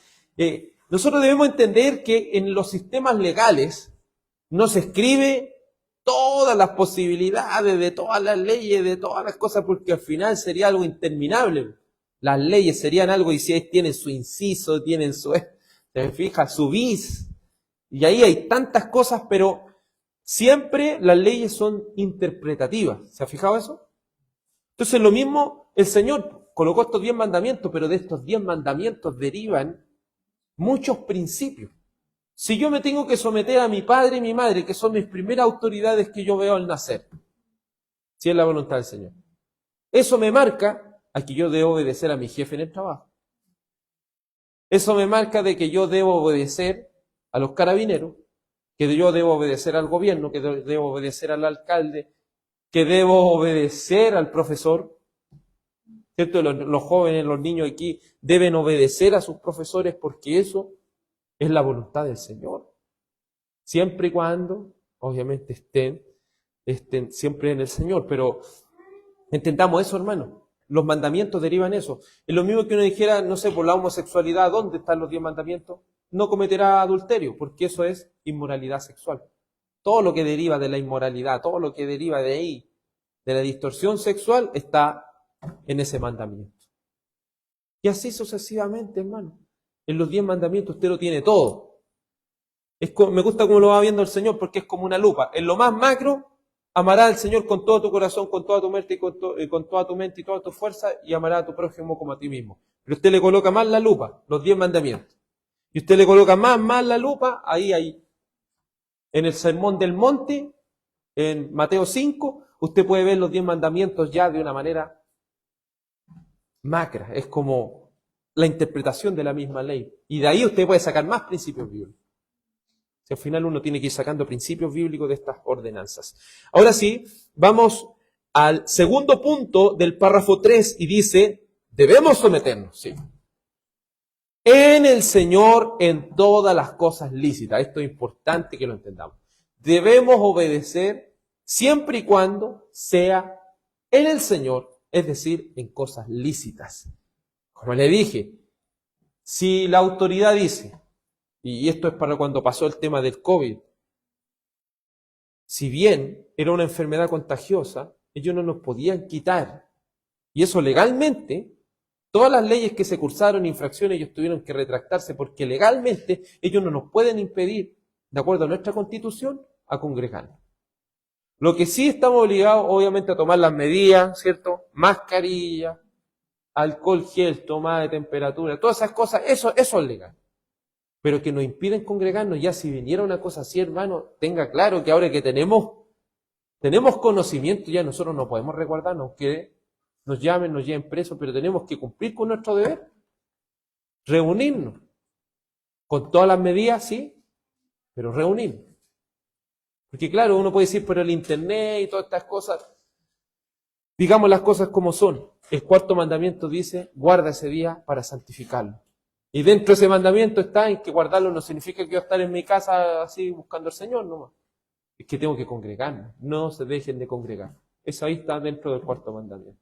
Nosotros debemos entender que en los sistemas legales no se escribe todas las posibilidades de todas las leyes, de todas las cosas, porque al final sería algo interminable. Las leyes serían algo, y si tienen su inciso, tienen su, se fija, su bis, y ahí hay tantas cosas, pero siempre las leyes son interpretativas. ¿Se ha fijado eso? Entonces lo mismo, el Señor colocó estos 10 mandamientos, pero de estos 10 mandamientos derivan muchos principios. Si yo me tengo que someter a mi padre y mi madre, que son mis primeras autoridades que yo veo al nacer, si es la voluntad del Señor, eso me marca a que yo debo obedecer a mi jefe en el trabajo. Eso me marca de que yo debo obedecer a los carabineros, que yo debo obedecer al gobierno, que debo obedecer al alcalde, que debo obedecer al profesor. ¿Cierto? Los jóvenes, los niños aquí deben obedecer a sus profesores porque eso es la voluntad del Señor. Siempre y cuando, obviamente, estén siempre en el Señor. Pero entendamos eso, hermano. Los mandamientos derivan eso. Es lo mismo que uno dijera, no sé, por la homosexualidad, ¿dónde están los 10 mandamientos? No cometerá adulterio, porque eso es inmoralidad sexual. Todo lo que deriva de la inmoralidad, todo lo que deriva de ahí, de la distorsión sexual, está en ese mandamiento. Y así sucesivamente, hermano. En los 10 mandamientos usted lo tiene todo. Me gusta cómo lo va viendo el Señor, porque es como una lupa. En lo más macro, amarás al Señor con todo tu corazón, con toda tu mente, con toda tu mente y toda tu fuerza, y amarás a tu prójimo como a ti mismo. Pero usted le coloca más la lupa, los 10 mandamientos. Y usted le coloca más la lupa, ahí. En el Sermón del Monte, en Mateo 5, usted puede ver los 10 mandamientos ya de una manera macra. Es como la interpretación de la misma ley. Y de ahí usted puede sacar más principios bíblicos. Al final uno tiene que ir sacando principios bíblicos de estas ordenanzas. Ahora sí, vamos al segundo punto del párrafo 3 y dice, debemos someternos, sí, en el Señor en todas las cosas lícitas. Esto es importante que lo entendamos. Debemos obedecer siempre y cuando sea en el Señor, es decir, en cosas lícitas. Como le dije, si la autoridad dice, y esto es para cuando pasó el tema del COVID, si bien era una enfermedad contagiosa, ellos no nos podían quitar, y eso legalmente, todas las leyes que se cursaron, infracciones, ellos tuvieron que retractarse porque legalmente ellos no nos pueden impedir, de acuerdo a nuestra Constitución, a congregarnos. Lo que sí estamos obligados, obviamente, a tomar las medidas, ¿cierto? Mascarilla, alcohol gel, toma de temperatura, todas esas cosas, eso es legal. Pero que nos impiden congregarnos, ya si viniera una cosa así, hermano, tenga claro que ahora que tenemos conocimiento, ya nosotros no podemos resguardarnos, que nos llamen, nos lleven presos, pero tenemos que cumplir con nuestro deber. Reunirnos. Con todas las medidas, sí, pero reunirnos. Porque claro, uno puede decir por el internet y todas estas cosas. Digamos las cosas como son. El cuarto mandamiento dice, guarda ese día para santificarlo. Y dentro de ese mandamiento está en que guardarlo no significa que yo estar en mi casa así buscando al Señor, no. Es que tengo que congregarme. No se dejen de congregar. Eso ahí está dentro del cuarto mandamiento.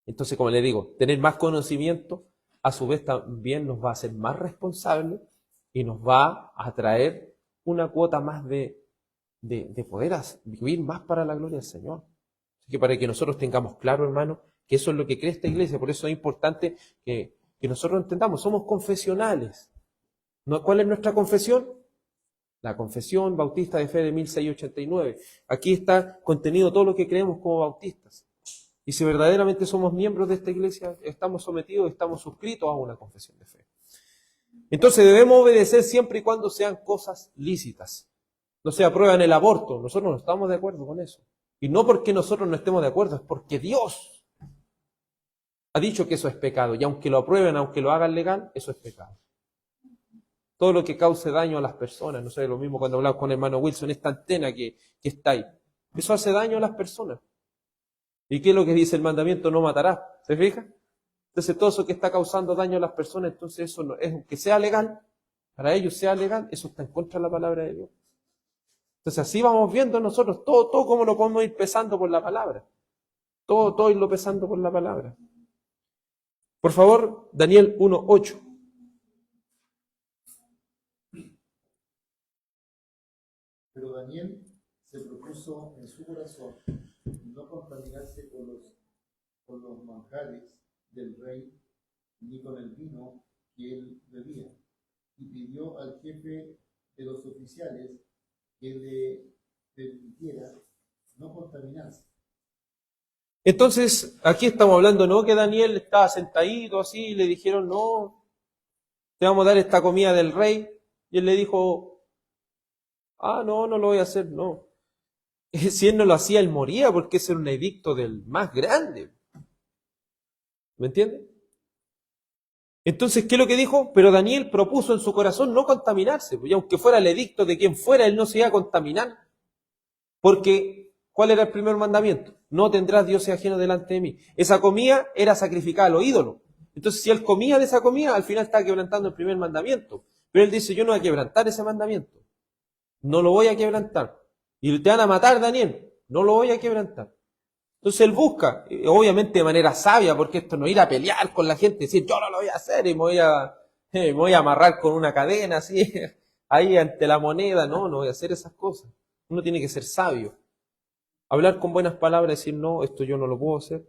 Entonces, como le digo, tener más conocimiento a su vez también nos va a hacer más responsables y nos va a traer una cuota más de poder vivir más para la gloria del Señor. Así que para que nosotros tengamos claro, hermano, que eso es lo que cree esta iglesia. Por eso es importante que nosotros entendamos, somos confesionales. ¿Cuál es nuestra confesión? La Confesión Bautista de Fe de 1689. Aquí está contenido todo lo que creemos como bautistas. Y si verdaderamente somos miembros de esta iglesia, estamos sometidos, estamos suscritos a una confesión de fe. Entonces debemos obedecer siempre y cuando sean cosas lícitas. No se aprueban el aborto, nosotros no estamos de acuerdo con eso. Y no porque nosotros no estemos de acuerdo, es porque Dios ha dicho que eso es pecado. Y aunque lo aprueben, aunque lo hagan legal, eso es pecado. Todo lo que cause daño a las personas, no sé, lo mismo cuando hablamos con el hermano Wilson, esta antena que está ahí. Eso hace daño a las personas. ¿Y qué es lo que dice el mandamiento? No matarás. ¿Se fija? Entonces todo eso que está causando daño a las personas, entonces eso no, es aunque sea legal, para ellos sea legal, eso está en contra de la palabra de Dios. Entonces así vamos viendo nosotros todo como lo podemos ir pesando por la palabra. Todo irlo pesando por la palabra. Por favor, Daniel 1:8. Pero Daniel se propuso en su corazón no contaminarse con los manjares del rey, ni con el vino que él bebía, y pidió al jefe de los oficiales que le permitiera no contaminarse. Entonces, aquí estamos hablando, ¿no? Que Daniel estaba sentadito así y le dijeron, no, te vamos a dar esta comida del rey. Y él le dijo, no, no lo voy a hacer, no. Si él no lo hacía, él moría porque ese era un edicto del más grande. ¿Me entiende? Entonces, ¿qué es lo que dijo? Pero Daniel propuso en su corazón no contaminarse, y aunque fuera el edicto de quien fuera, él no se iba a contaminar. Porque, ¿cuál era el primer mandamiento? No tendrás dioses ajenos delante de mí. Esa comida era sacrificada a los ídolos. Entonces, si él comía de esa comida, al final estaba quebrantando el primer mandamiento. Pero él dice, yo no voy a quebrantar ese mandamiento. No lo voy a quebrantar. Y te van a matar, Daniel. No lo voy a quebrantar. Entonces él busca, obviamente de manera sabia, porque esto no ir a pelear con la gente, decir yo no lo voy a hacer y me voy a amarrar con una cadena así, ahí ante la moneda. No, no voy a hacer esas cosas. Uno tiene que ser sabio. Hablar con buenas palabras, decir no, esto yo no lo puedo hacer,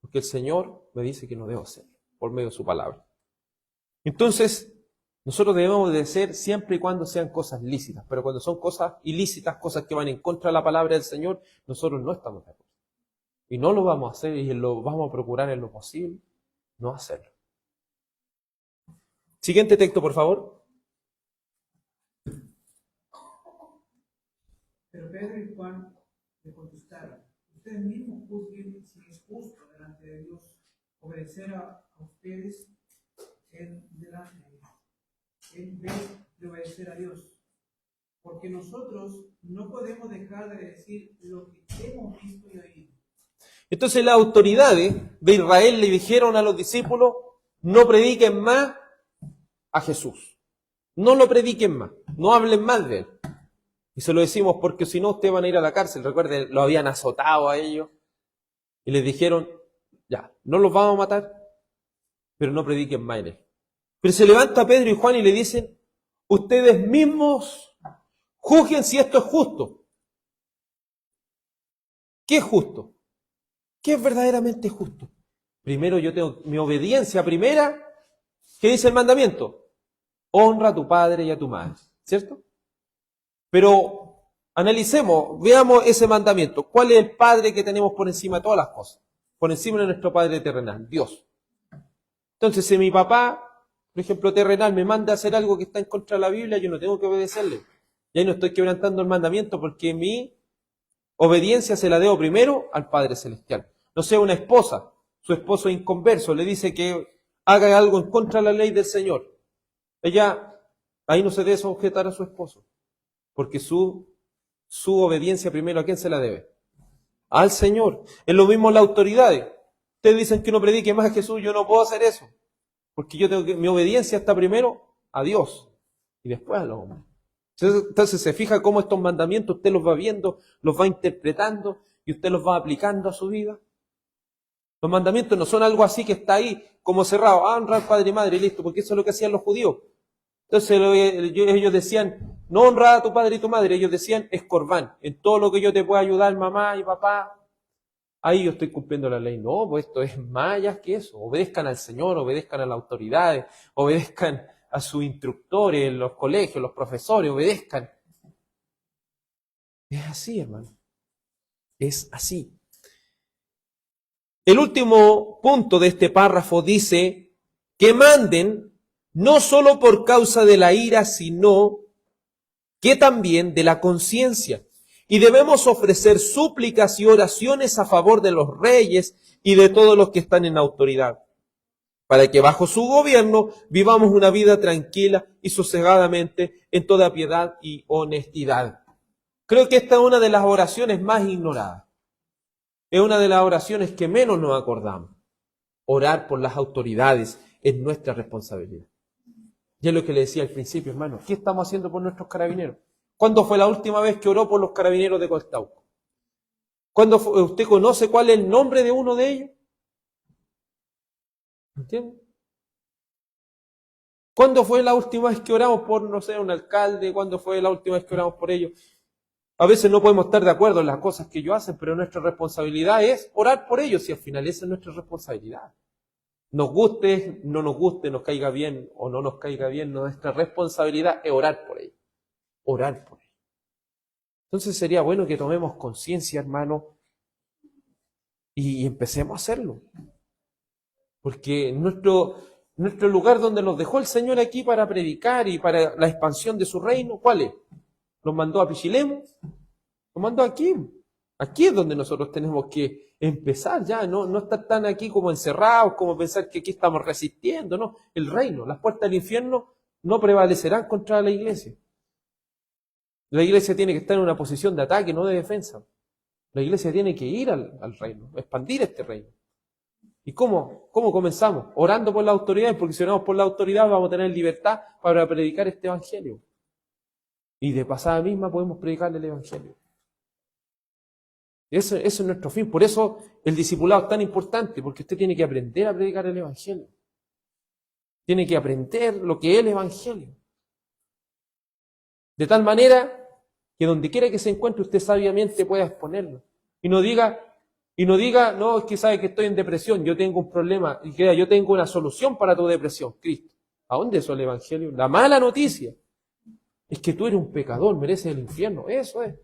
porque el Señor me dice que no debo hacerlo, por medio de su palabra. Entonces, nosotros debemos de ser siempre y cuando sean cosas lícitas, pero cuando son cosas ilícitas, cosas que van en contra de la palabra del Señor, nosotros no estamos de acuerdo. Y no lo vamos a hacer y lo vamos a procurar en lo posible no hacerlo. Siguiente texto, por favor. Pero Pedro y Juan le contestaron, ustedes mismos juzguen si es justo delante de Dios obedecer a ustedes en vez de obedecer a Dios. Porque nosotros no podemos dejar de decir lo que hemos visto y oído. Entonces las autoridades de Israel le dijeron a los discípulos, no prediquen más a Jesús. No lo prediquen más, no hablen más de él. Y se lo decimos porque si no ustedes van a ir a la cárcel. Recuerden, lo habían azotado a ellos. Y les dijeron, ya, no los vamos a matar, pero no prediquen más en él. Pero se levanta Pedro y Juan y le dicen, ustedes mismos juzguen si esto es justo. ¿Qué es justo? ¿Qué es verdaderamente justo? Primero yo tengo mi obediencia primera. ¿Qué dice el mandamiento? Honra a tu padre y a tu madre. ¿Cierto? Pero analicemos, veamos ese mandamiento. ¿Cuál es el padre que tenemos por encima de todas las cosas? Por encima de nuestro padre terrenal, Dios. Entonces, si mi papá, por ejemplo, terrenal, me manda a hacer algo que está en contra de la Biblia, yo no tengo que obedecerle. Y ahí no estoy quebrantando el mandamiento porque mi obediencia se la debo primero al Padre Celestial. No sea una esposa, su esposo inconverso, le dice que haga algo en contra de la ley del Señor. Ella ahí no se debe sujetar a su esposo, porque su obediencia primero, ¿a quién se la debe? Al Señor. Es lo mismo las autoridades. Ustedes dicen que no predique más a Jesús, yo no puedo hacer eso, porque yo tengo que, mi obediencia está primero a Dios y después a los hombres. Entonces se fija cómo estos mandamientos usted los va viendo, los va interpretando y usted los va aplicando a su vida. Los mandamientos no son algo así que está ahí como cerrado, honra al padre y madre y listo, porque eso es lo que hacían los judíos. Entonces ellos decían, no honra a tu padre y tu madre, ellos decían escorbán, en todo lo que yo te pueda ayudar, mamá y papá, ahí yo estoy cumpliendo la ley. No, pues esto es más allá que eso. Obedezcan al Señor, obedezcan a las autoridades, obedezcan a sus instructores, los colegios, los profesores, obedezcan. Es así, hermano. Es así. El último punto de este párrafo dice que manden no solo por causa de la ira, sino que también de la conciencia. Y debemos ofrecer súplicas y oraciones a favor de los reyes y de todos los que están en autoridad, para que bajo su gobierno vivamos una vida tranquila y sosegadamente en toda piedad y honestidad. Creo que esta es una de las oraciones más ignoradas. Es una de las oraciones que menos nos acordamos. Orar por las autoridades es nuestra responsabilidad. Y es lo que le decía al principio, hermano. ¿Qué estamos haciendo por nuestros carabineros? ¿Cuándo fue la última vez que oró por los carabineros de Coltauco? ¿Cuándo fue? ¿Usted conoce cuál es el nombre de uno de ellos? ¿Entiende? ¿Cuándo fue la última vez que oramos por, no sé, un alcalde? ¿Cuándo fue la última vez que oramos por ellos? A veces no podemos estar de acuerdo en las cosas que ellos hacen, pero nuestra responsabilidad es orar por ellos y al final esa es nuestra responsabilidad. Nos guste, no nos guste, nos caiga bien o no nos caiga bien, nuestra responsabilidad es orar por ellos. Orar por ellos. Entonces sería bueno que tomemos conciencia, hermano, Y empecemos a hacerlo. Porque nuestro lugar donde nos dejó el Señor aquí para predicar y para la expansión de su reino, ¿cuál es? ¿Nos mandó a Pichilemu? Nos mandó aquí. Aquí es donde nosotros tenemos que empezar ya, no estar tan aquí como encerrados, como pensar que aquí estamos resistiendo, no. El reino, las puertas del infierno no prevalecerán contra la iglesia. La iglesia tiene que estar en una posición de ataque, no de defensa. La iglesia tiene que ir al reino, expandir este reino. ¿Y cómo comenzamos? Orando por la autoridad, porque si oramos por la autoridad vamos a tener libertad para predicar este evangelio. Y de pasada misma podemos predicarle el evangelio. Eso es nuestro fin. Por eso el discipulado es tan importante, porque usted tiene que aprender a predicar el evangelio. Tiene que aprender lo que es el evangelio. De tal manera que donde quiera que se encuentre usted sabiamente pueda exponerlo. Y no diga, no, es que sabe que estoy en depresión, yo tengo un problema, y que yo tengo una solución para tu depresión, Cristo. ¿A dónde es el evangelio? La mala noticia es que tú eres un pecador, mereces el infierno, eso es.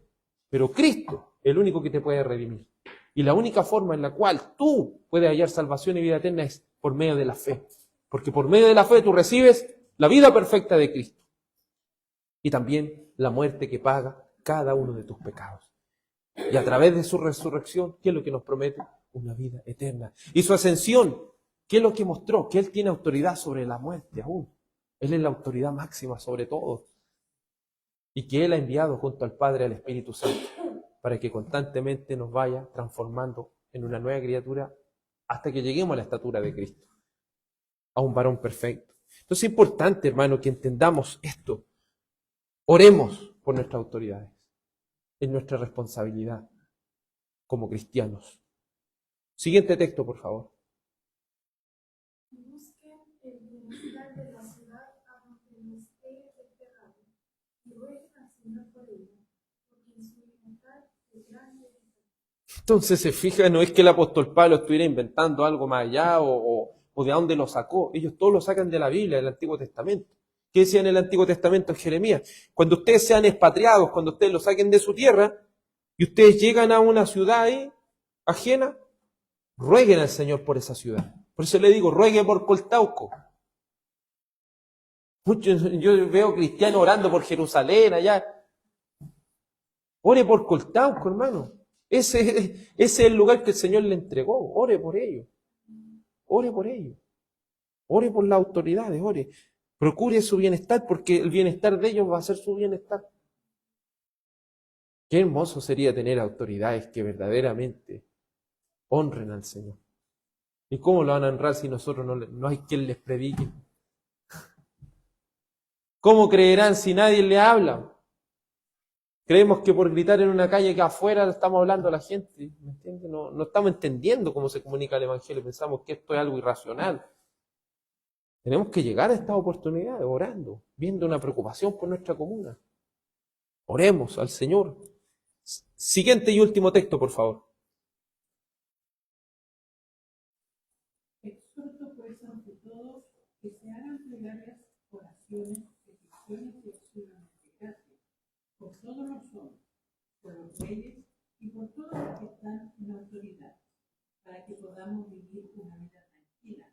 Pero Cristo es el único que te puede redimir. Y la única forma en la cual tú puedes hallar salvación y vida eterna es por medio de la fe. Porque por medio de la fe tú recibes la vida perfecta de Cristo. Y también la muerte que paga cada uno de tus pecados. Y a través de su resurrección, ¿qué es lo que nos promete? Una vida eterna. Y su ascensión, ¿qué es lo que mostró? Que Él tiene autoridad sobre la muerte aún. Él es la autoridad máxima sobre todo. Y que Él ha enviado junto al Padre al Espíritu Santo para que constantemente nos vaya transformando en una nueva criatura hasta que lleguemos a la estatura de Cristo, a un varón perfecto. Entonces es importante, hermano, que entendamos esto. Oremos por nuestras autoridades. Es nuestra responsabilidad como cristianos. Siguiente texto, por favor. Busquen el bienestar de la ciudad a donde les esté enterrado, y rueguen al Señor por ella, porque en su bienestar es grande. Entonces se fija, no es que el apóstol Pablo estuviera inventando algo más allá o de dónde lo sacó. Ellos todos lo sacan de la Biblia, del Antiguo Testamento. ¿Qué decía en el Antiguo Testamento en Jeremías? Cuando ustedes sean expatriados, cuando ustedes lo saquen de su tierra y ustedes llegan a una ciudad ahí, ajena, rueguen al Señor por esa ciudad. Por eso le digo, ruegue por Coltauco. Yo veo cristianos orando por Jerusalén allá. Ore por Coltauco, hermano. Ese es el lugar que el Señor le entregó. Ore por ellos. Ore por ellos. Ore por las autoridades, ore. Procure su bienestar, porque el bienestar de ellos va a ser su bienestar. Qué hermoso sería tener autoridades que verdaderamente honren al Señor. ¿Y cómo lo van a honrar si nosotros no hay quien les predique? ¿Cómo creerán si nadie le habla? Creemos que por gritar en una calle que afuera estamos hablando a la gente. ¿Me entiendes? No estamos entendiendo cómo se comunica el Evangelio. Pensamos que esto es algo irracional. Tenemos que llegar a estas oportunidades orando, viendo una preocupación por nuestra comuna. Oremos al Señor. Siguiente y último texto, por favor. Exhorto pues ante todos que se hagan plegarias, oraciones, peticiones y acciones de gracia por todos los hombres, por los reyes y por todos los que están en autoridad, para que podamos vivir una vida tranquila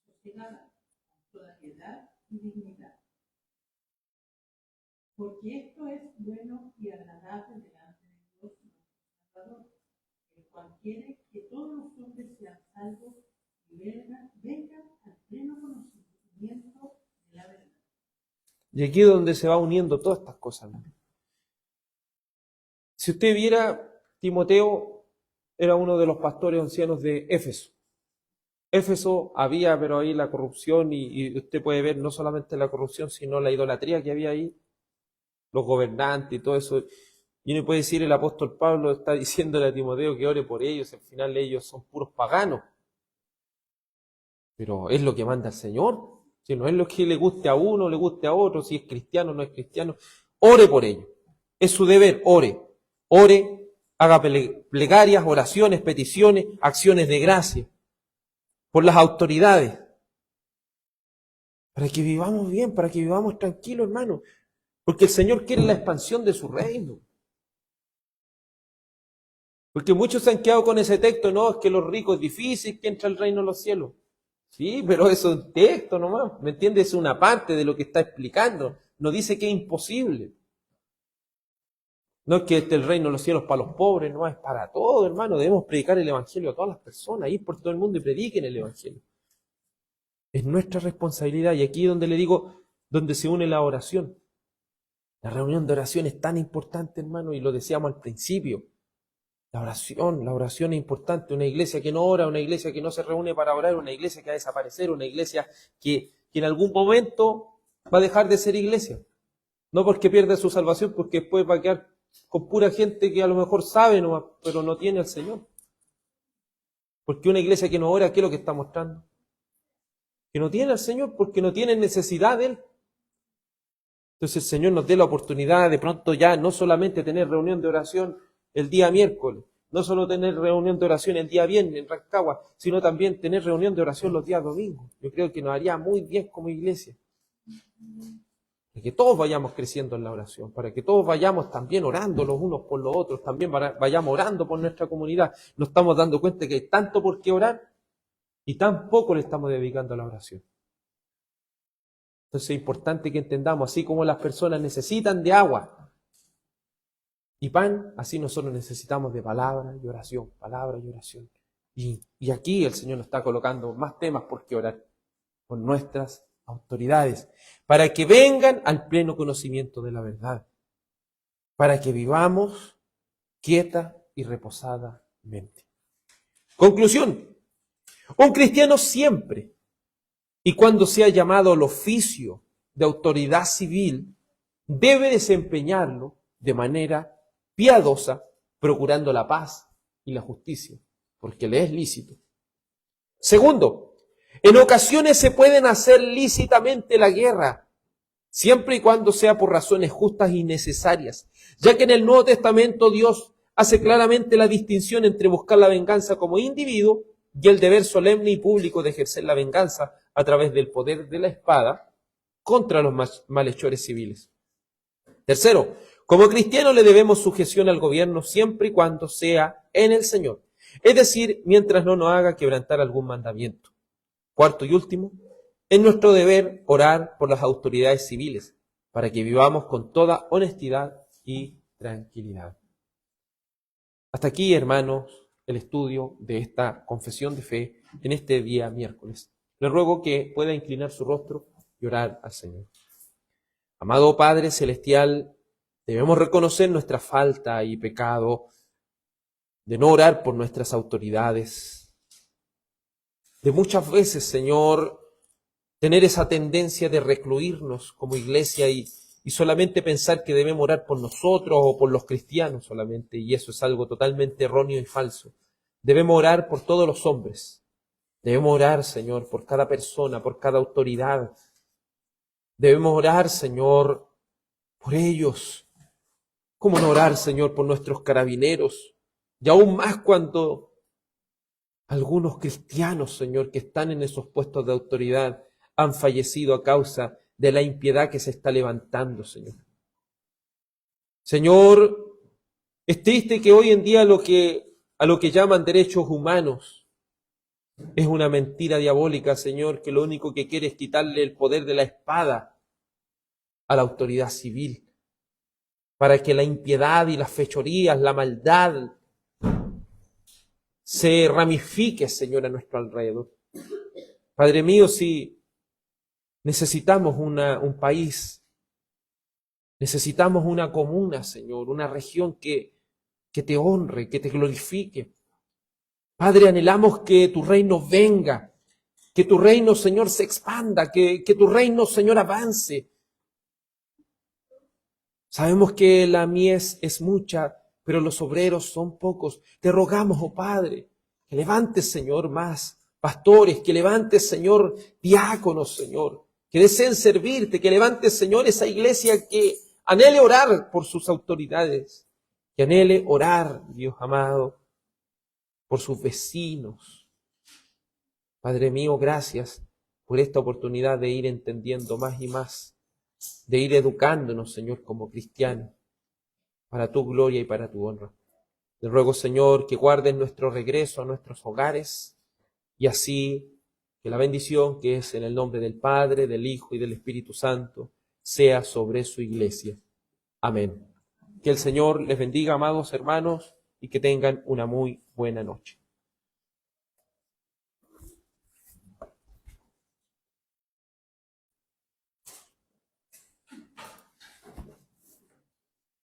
y sosegada, con toda piedad y dignidad. Porque esto es bueno y agradable delante de Dios nuestro Salvador, el cual quiere que todos los hombres sean salvos y vengan al pleno conocimiento de la verdad. Y aquí es donde se va uniendo todas estas cosas. Si usted viera, Timoteo era uno de los pastores ancianos de Éfeso. Éfeso había, pero ahí la corrupción, y usted puede ver no solamente la corrupción, sino la idolatría que había ahí, los gobernantes y todo eso. Y uno puede decir, el apóstol Pablo está diciéndole a Timoteo que ore por ellos, al final ellos son puros paganos. Pero es lo que manda el Señor. Si no es lo que le guste a uno, le guste a otro, si es cristiano o no es cristiano, ore por ellos. Es su deber, ore. Ore, haga plegarias, oraciones, peticiones, acciones de gracia por las autoridades. Para que vivamos bien, para que vivamos tranquilos, hermano. Porque el Señor quiere la expansión de su reino. Porque muchos se han quedado con ese texto, no, es que los ricos es difícil que entre al reino de los cielos. Sí, pero eso es un texto nomás, ¿me entiendes? Es una parte de lo que está explicando. No dice que es imposible. No es que el reino de los cielos para los pobres, no, es para todos, hermano. Debemos predicar el evangelio a todas las personas, ir por todo el mundo y prediquen el evangelio. Es nuestra responsabilidad, y aquí es donde le digo, donde se une la oración. La reunión de oración es tan importante, hermano, y lo decíamos al principio. La oración es importante. Una iglesia que no ora, una iglesia que no se reúne para orar, una iglesia que va a desaparecer, una iglesia que en algún momento va a dejar de ser iglesia. No porque pierda su salvación, porque después va a quedar con pura gente que a lo mejor sabe nomás, pero no tiene al Señor. Porque una iglesia que no ora, ¿qué es lo que está mostrando? Que no tiene al Señor, porque no tiene necesidad de Él. Entonces el Señor nos dé la oportunidad de pronto ya no solamente tener reunión de oración el día miércoles, no solo tener reunión de oración el día viernes en Rancagua, sino también tener reunión de oración los días domingos. Yo creo que nos haría muy bien como iglesia. Para que todos vayamos creciendo en la oración, para que todos vayamos también orando los unos por los otros, también vayamos orando por nuestra comunidad. Nos estamos dando cuenta que hay tanto por qué orar y tan poco le estamos dedicando a la oración. Entonces es importante que entendamos, así como las personas necesitan de agua y pan, así nosotros necesitamos de palabra y oración, palabra y oración. Y aquí el Señor nos está colocando más temas por qué orar, por nuestras autoridades, para que vengan al pleno conocimiento de la verdad, para que vivamos quieta y reposadamente. Conclusión: un cristiano siempre, y cuando sea llamado al oficio de autoridad civil, debe desempeñarlo de manera piadosa, procurando la paz y la justicia, porque le es lícito. Segundo, en ocasiones se pueden hacer lícitamente la guerra, siempre y cuando sea por razones justas y necesarias, ya que en el Nuevo Testamento Dios hace claramente la distinción entre buscar la venganza como individuo y el deber solemne y público de ejercer la venganza a través del poder de la espada contra los malhechores civiles. Tercero, como cristianos le debemos sujeción al gobierno siempre y cuando sea en el Señor, es decir, mientras no nos haga quebrantar algún mandamiento. Cuarto y último, es nuestro deber orar por las autoridades civiles, para que vivamos con toda honestidad y tranquilidad. Hasta aquí, hermanos, el estudio de esta confesión de fe en este día miércoles. Le ruego que pueda inclinar su rostro y orar al Señor. Amado Padre Celestial, debemos reconocer nuestra falta y pecado de no orar por nuestras autoridades. De muchas veces, Señor, tener esa tendencia de recluirnos como iglesia y solamente pensar que debemos orar por nosotros o por los cristianos solamente, y eso es algo totalmente erróneo y falso. Debemos orar por todos los hombres. Debemos orar, Señor, por cada persona, por cada autoridad. Debemos orar, Señor, por ellos. ¿Cómo no orar, Señor, por nuestros carabineros? Y aún más cuando algunos cristianos, Señor, que están en esos puestos de autoridad han fallecido a causa de la impiedad que se está levantando, Señor. Señor, es triste que hoy en día a lo que llaman derechos humanos es una mentira diabólica, Señor, que lo único que quiere es quitarle el poder de la espada a la autoridad civil, para que la impiedad y las fechorías, la maldad, se ramifique, Señor, a nuestro alrededor. Padre mío, si necesitamos un país, necesitamos una comuna, Señor, una región que te honre, que te glorifique. Padre, anhelamos que tu reino venga, que tu reino, Señor, se expanda, que tu reino, Señor, avance. Sabemos que la mies es mucha, pero los obreros son pocos. Te rogamos, oh Padre, que levantes, Señor, más pastores, que levantes, Señor, diáconos, Señor, que deseen servirte, que levantes, Señor, esa iglesia que anhele orar por sus autoridades, que anhele orar, Dios amado, por sus vecinos. Padre mío, gracias por esta oportunidad de ir entendiendo más y más, de ir educándonos, Señor, como cristianos, para tu gloria y para tu honra. Te ruego, Señor, que guardes nuestro regreso a nuestros hogares y así que la bendición que es en el nombre del Padre, del Hijo y del Espíritu Santo sea sobre su iglesia. Amén. Que el Señor les bendiga, amados hermanos, y que tengan una muy buena noche.